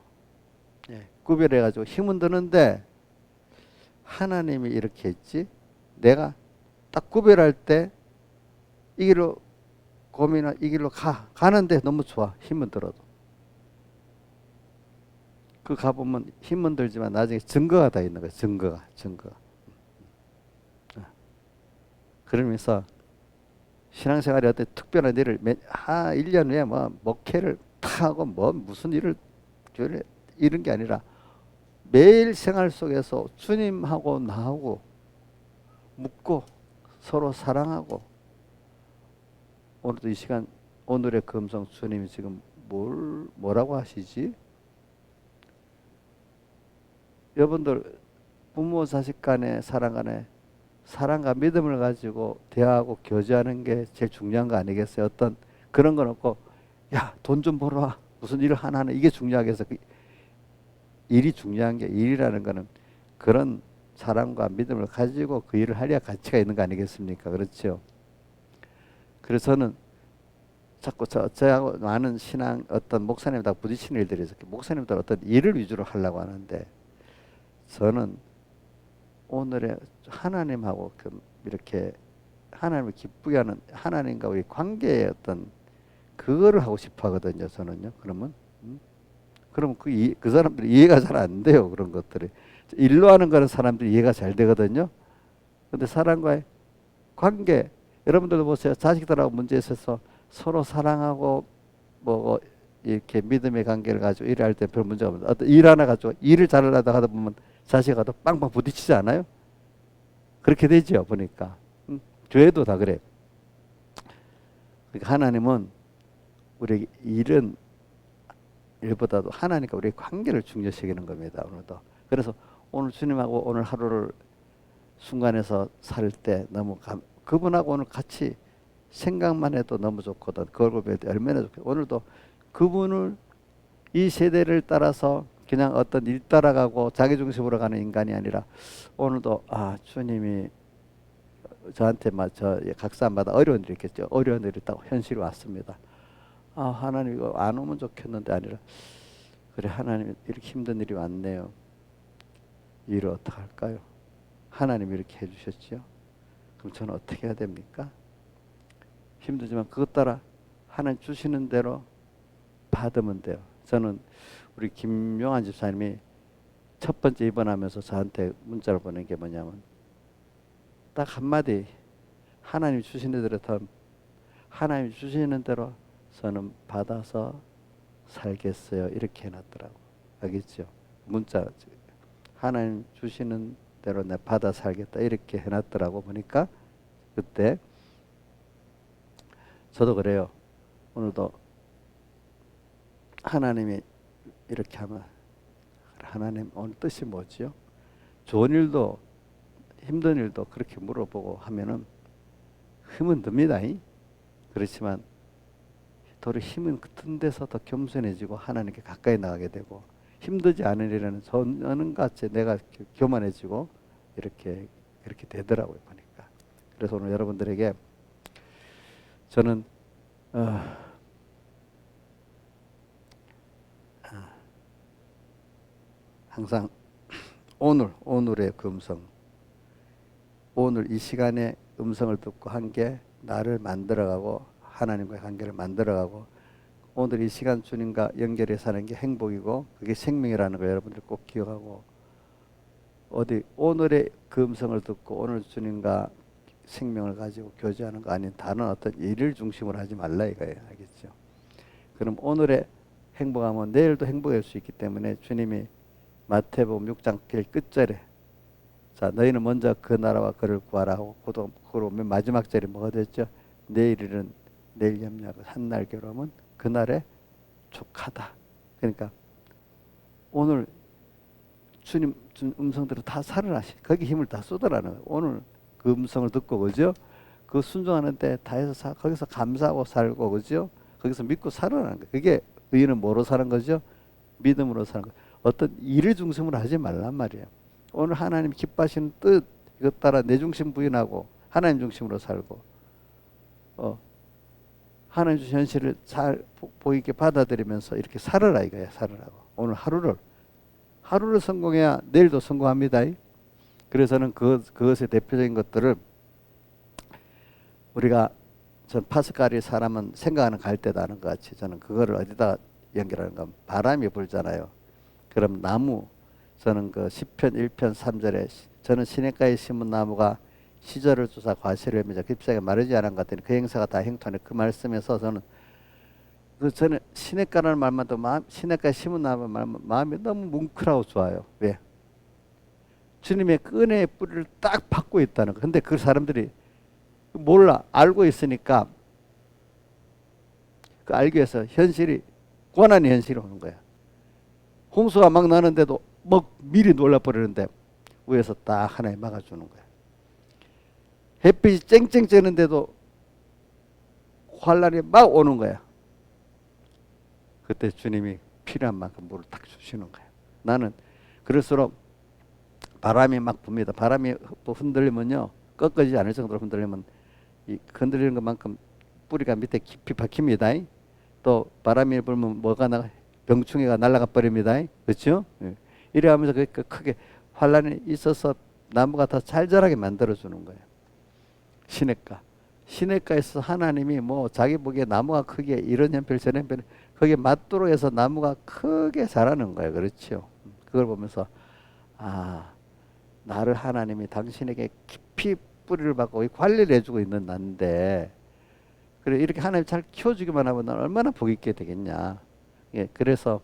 구별해가지고 힘은 드는데 하나님이 이렇게 했지. 내가 딱 구별할 때 이 길로 이 길로 가는데 너무 좋아. 힘은 들어도. 그 가보면 힘은 들지만 나중에 증거가 다 있는 거야. 증거가. 그러면서 신앙생활에 어떤 특별한 일을 1년 후에 뭐 목회를 하고 뭐 무슨 일을 교회 이런 게 아니라 매일 생활 속에서 주님하고 나하고 묻고 서로 사랑하고 오늘도 이 시간 오늘의 금성 주님이 지금 뭐라고 하시지? 여러분들 부모 자식 간의 사랑 간에 사랑과 믿음을 가지고 대화하고 교제하는 게 제일 중요한 거 아니겠어요? 어떤 그런 건 없고 야, 돈 좀 벌어와. 무슨 일을 하나는 이게 중요하겠어. 일이 중요한 게 일이라는 거는 그런 사랑과 믿음을 가지고 그 일을 하려야 가치가 있는 거 아니겠습니까? 그렇죠? 그래서 저는 자꾸 저하고 많은 신앙 어떤 목사님들 부딪히는 일들이 있어요. 목사님들 어떤 일을 위주로 하려고 하는데 저는 오늘의 하나님하고 이렇게 하나님을 기쁘게 하는 하나님과 우리 관계의 어떤 그거를 하고 싶어 하거든요. 저는요. 그러면 그 사람들이 이해가 잘 안 돼요. 그런 것들이. 일로 하는 거는 사람들이 이해가 잘 되거든요. 근데 사람과의 관계, 여러분들도 보세요. 자식들하고 문제 있어서 서로 사랑하고 뭐 이렇게 믿음의 관계를 가지고 일할 때 별 문제가 없는데 어떤 일 하나 가지고 일을 잘하다 하다 보면 자식하고 빵빵 부딪히지 않아요? 그렇게 되죠. 보니까. 교회도 다 그래요. 그러니까 하나님은 우리 일은 일보다도 하나님과 우리의 관계를 중요시하는 겁니다. 오늘도. 그래서 오늘 주님하고 오늘 하루를 순간에서 살 때 너무 그분하고 오늘 같이 생각만 해도 너무 좋거든. 그 얼굴 뵐 때 얼마나 좋겠어. 오늘도 그분을 이 세대를 따라서 그냥 어떤 일 따라가고 자기중심으로 가는 인간이 아니라 오늘도 주님이 저한테 저 각사마다 어려운 일이 있겠죠. 어려운 일이 있다고 현실이 왔습니다. 하나님 이거 안 오면 좋겠는데 아니라 그래 하나님 이렇게 힘든 일이 왔네요. 이 일을 어떻게 할까요? 하나님이 이렇게 해주셨죠. 그럼 저는 어떻게 해야 됩니까? 힘들지만 그것 따라 하나님 주시는 대로 받으면 돼요. 저는 우리 김용환 집사님이 첫 번째 입원하면서 저한테 문자를 보낸 게 뭐냐면 딱 한마디 하나님 주시는 대로 하나님 주시는 대로 저는 받아서 살겠어요. 이렇게 해놨더라고. 알겠죠? 문자 하나님 주시는 대로 내가 받아 살겠다 이렇게 해놨더라고. 보니까 그때 저도 그래요. 오늘도 하나님이 이렇게 하면 하나님 오늘 뜻이 뭐지요? 좋은 일도 힘든 일도 그렇게 물어보고 하면은 힘은 듭니다. 그렇지만 도리어 힘은 든 데서 더 겸손해지고 하나님께 가까이 나가게 되고 힘들지 않은 일에는 저는 같이 내가 교만해지고 이렇게 되더라고요. 보니까. 그래서 오늘 여러분들에게 저는 항상 오늘의 그 음성, 오늘 이 시간에 음성을 듣고 한 게 나를 만들어가고 하나님과의 관계를 만들어가고 오늘 이 시간 주님과 연결해 사는 게 행복이고 그게 생명이라는 거 여러분들 꼭 기억하고 오늘의 그 음성을 듣고 오늘 주님과 생명을 가지고 교제하는 거 아닌 다른 어떤 일을 중심으로 하지 말라 이거예요. 알겠죠? 그럼 오늘의 행복하면 내일도 행복할 수 있기 때문에 주님이 마태복음 6장 제일 끝절에 자 너희는 먼저 그 나라와 그를 구하라 하고 그로 마지막 절이 뭐가 됐죠? 내일은 내일 염려하고 한날 괴로움은 그날에 족하다. 그러니까 오늘 주님 음성대로 다 살아라. 거기 힘을 다 쏟아라는 거예요. 오늘 그 음성을 듣고 그죠? 그 순종하는데 다 해서 거기서 감사하고 살고 그죠? 거기서 믿고 살아라는 거예요. 그게 의인은 뭐로 사는 거죠? 믿음으로 사는 거예요. 어떤 일을 중심으로 하지 말란 말이에요. 오늘 하나님 기뻐하시는 뜻 이것 따라 내 중심 부인하고 하나님 중심으로 살고 하나님 주신 현실을 잘 보이게 받아들이면서 이렇게 살아라 이거야. 살아라고. 오늘 하루를 성공해야 내일도 성공합니다. 그래서는 그것의 대표적인 것들을 우리가 전 파스칼이 사람은 생각하는 갈대도 아는 것 같이 저는 그거를 어디다 연결하는 건 바람이 불잖아요. 그럼 나무 저는 그 시편 1편 3절에 저는 시냇가에 심은 나무가 시절을 조사 과실을 맺어 깁사가 마르지 않은 것 같더니 그 행사가 다 행토하네. 그 말씀에서 저는 그 저는 시냇가라는 말만 또 시냇가에 심은 말만 마음이 너무 뭉클하고 좋아요. 왜? 주님의 그 은혜의 뿌리를 딱 받고 있다는 거. 근데 그 사람들이 몰라. 알고 있으니까 그 알기 위해서 현실이 고난의 현실이 오는 거야. 홍수가 막 나는데도 막 미리 놀라버리는데 위에서 딱 하나에 막아주는 거야. 햇빛이 쨍쨍 쬐는데도 환란이 막 오는 거야. 그때 주님이 필요한 만큼 물을 딱 주시는 거야. 나는 그럴수록 바람이 막 붑니다. 바람이 흔들리면요, 꺾어지지 않을 정도로 흔들리면 이 흔들리는 것만큼 뿌리가 밑에 깊이 박힙니다. 또 바람이 불면 뭐가 병충해가 날아가 버립니다. 그렇죠? 예. 이래 하면서 크게 환란이 있어서 나무가 더 잘 자라게 만들어 주는 거예요. 시냇가에서 하나님이 뭐 자기 보기에 나무가 크게 이런 연필 저런 연필 거기에 맞도록 해서 나무가 크게 자라는 거예요. 그렇죠? 그걸 보면서 아, 나를 하나님이 당신에게 깊이 뿌리를 받고 관리를 해주고 있는 난데, 그래 이렇게 하나님 잘 키워주기만 하면 난 얼마나 복 있게 되겠냐. 예, 그래서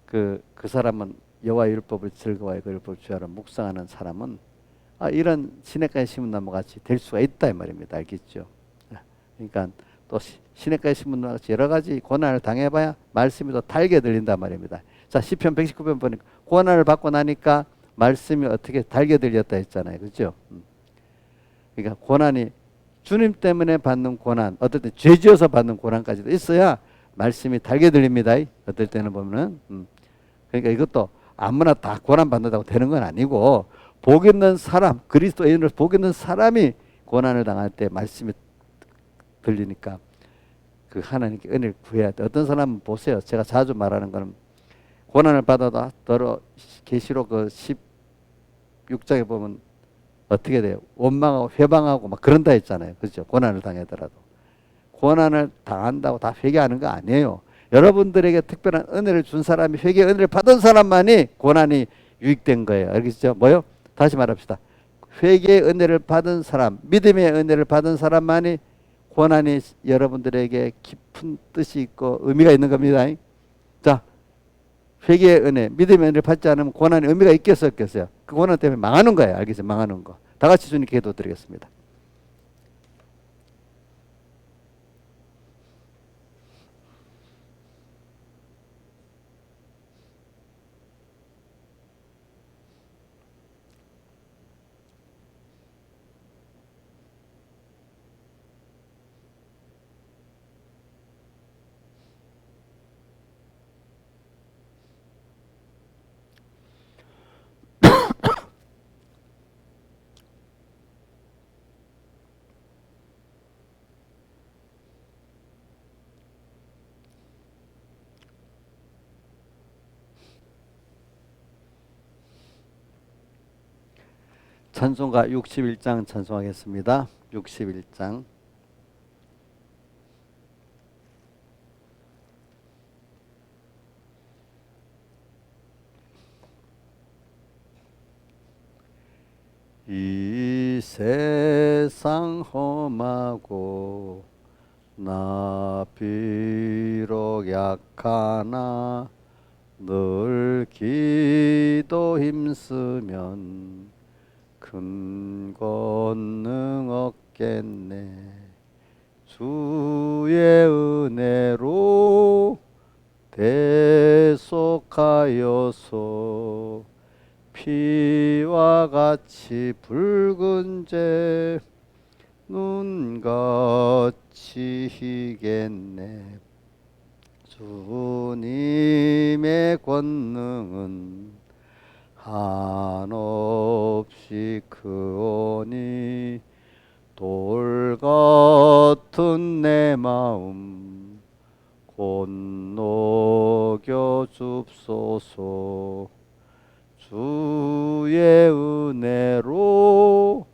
그 사람은 여호와의 율법을 즐거워해 그 율법을 주야로 묵상하는 사람은 이런 시냇가에 심은 나무 같이 될 수가 있다 이 말입니다. 알겠죠? 그러니까 또 시냇가에 심은 나무 같이 여러 가지 고난을 당해봐야 말씀이 더 달게 들린단 말입니다. 자, 시편 119편 보니까 고난을 받고 나니까 말씀이 어떻게 달게 들렸다 했잖아요. 그렇죠? 그러니까 고난이 주님 때문에 받는 고난, 어떨 때 죄지어서 받는 고난까지도 있어야 말씀이 달게 들립니다. 어떨 때는 보면은 그러니까 이것도 아무나 다 고난 받는다고 되는 건 아니고, 복 있는 사람, 그리스도인으로 복 있는 사람이 고난을 당할 때 말씀이 들리니까 그 하나님께 은혜를 구해야 돼. 어떤 사람은 보세요. 제가 자주 말하는 거는 고난을 받아도 더러 계시록 그 16장에 보면 어떻게 돼요? 원망하고 회방하고 막 그런다 했잖아요. 그렇죠? 고난을 당하더라도. 고난을 당한다고 다 회개하는 거 아니에요. 여러분들에게 특별한 은혜를 준 사람이, 회개의 은혜를 받은 사람만이 고난이 유익된 거예요. 알겠죠? 뭐요? 다시 말합시다. 회개의 은혜를 받은 사람, 믿음의 은혜를 받은 사람만이 고난이 여러분들에게 깊은 뜻이 있고 의미가 있는 겁니다. 자, 회개의 은혜, 믿음의 은혜를 받지 않으면 고난의 의미가 있겠어요, 없겠어요? 그 고난 때문에 망하는 거예요. 알겠어요? 망하는 거. 다 같이 주님께 기도 드리겠습니다. 찬송가 61장 찬송하겠습니다. 61장. 이 세상 험하고 나 비록 약하나 늘 기도 힘쓰면 큰 권능 얻겠네. 주의 은혜로 대속하여서 피와 같이 붉은 재 눈같이 희겠네. 주님의 권능은 한없이 크오니 돌 같은 내 마음 곧 녹여 줍소서. 주의 은혜로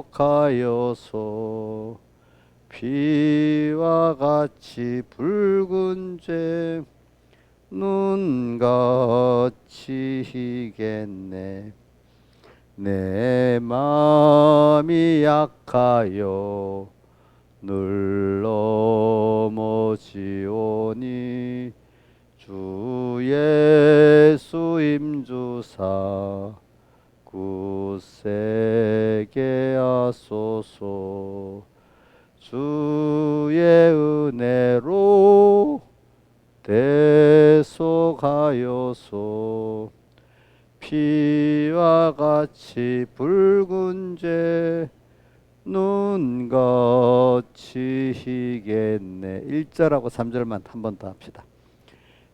대속하여서 피와 같이 붉은 재 눈같이 희겠네. 내 마음이 약하여 늘 넘어지오니 주 예수 임주사 굳세게 하소서. 주의 은혜로 대속하여서 피와 같이 붉은 죄 눈같이 희겠네. 1절하고 3절만 한 번 더 합시다.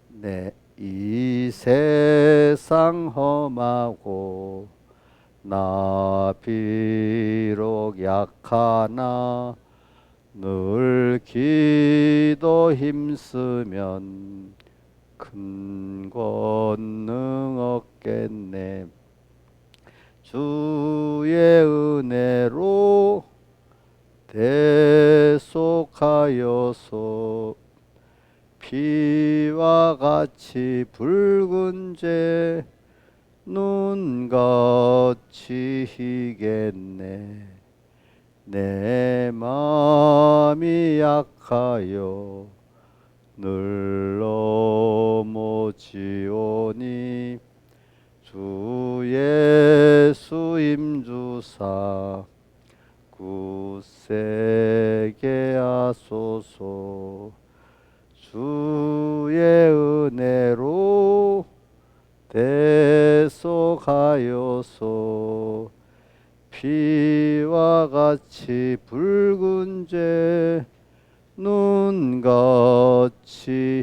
네, 이 세상 험하고 나 비록 약하나 늘 기도 힘쓰면 큰 권능 얻겠네. 주의 은혜로 대속하여서 피와 같이 붉은 죄 눈같이 희겠네. 내 마음이 약하여 늘 넘어지오니 주 예수 임주사 굳세게 하소서. 주의 은혜로 대속하여서 피와 같이 붉은 죄 눈같이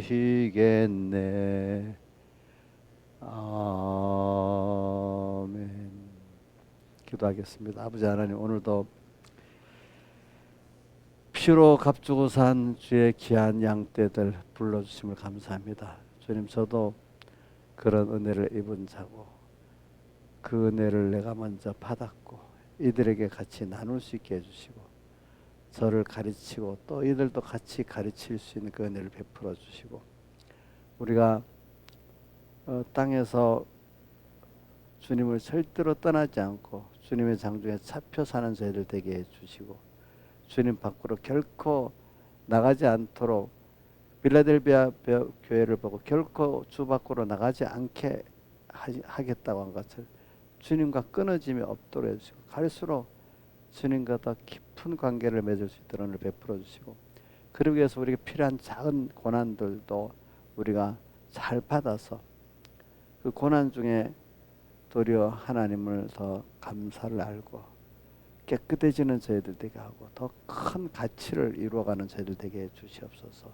희겠네. 아멘. 기도하겠습니다. 아버지 하나님, 오늘도 피로 값주고 산 주의 귀한 양떼들 불러주심을 감사합니다. 주님, 저도 그런 은혜를 입은 자고 그 은혜를 내가 먼저 받았고 이들에게 같이 나눌 수 있게 해주시고 저를 가르치고 또 이들도 같이 가르칠 수 있는 그 은혜를 베풀어 주시고 우리가 땅에서 주님을 절대로 떠나지 않고 주님의 장중에 잡혀 사는 저희들 되게 해주시고 주님 밖으로 결코 나가지 않도록 빌라델비아 교회를 보고 결코 주 밖으로 나가지 않게 하겠다고 한 것을 주님과 끊어짐이 없도록 해주시고 갈수록 주님과 더 깊은 관계를 맺을 수 있도록 은혜를 베풀어 주시고 그러기 위해서 우리가 필요한 작은 고난들도 우리가 잘 받아서 그 고난 중에 도리어 하나님을 더 감사를 알고 깨끗해지는 저희들 되게 하고 더 큰 가치를 이루어가는 저희들 되게 해 주시옵소서.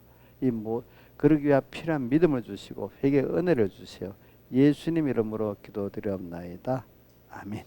그러기 위해 필요한 믿음을 주시고 회개의 은혜를 주세요. 예수님 이름으로 기도드리옵나이다. 아멘.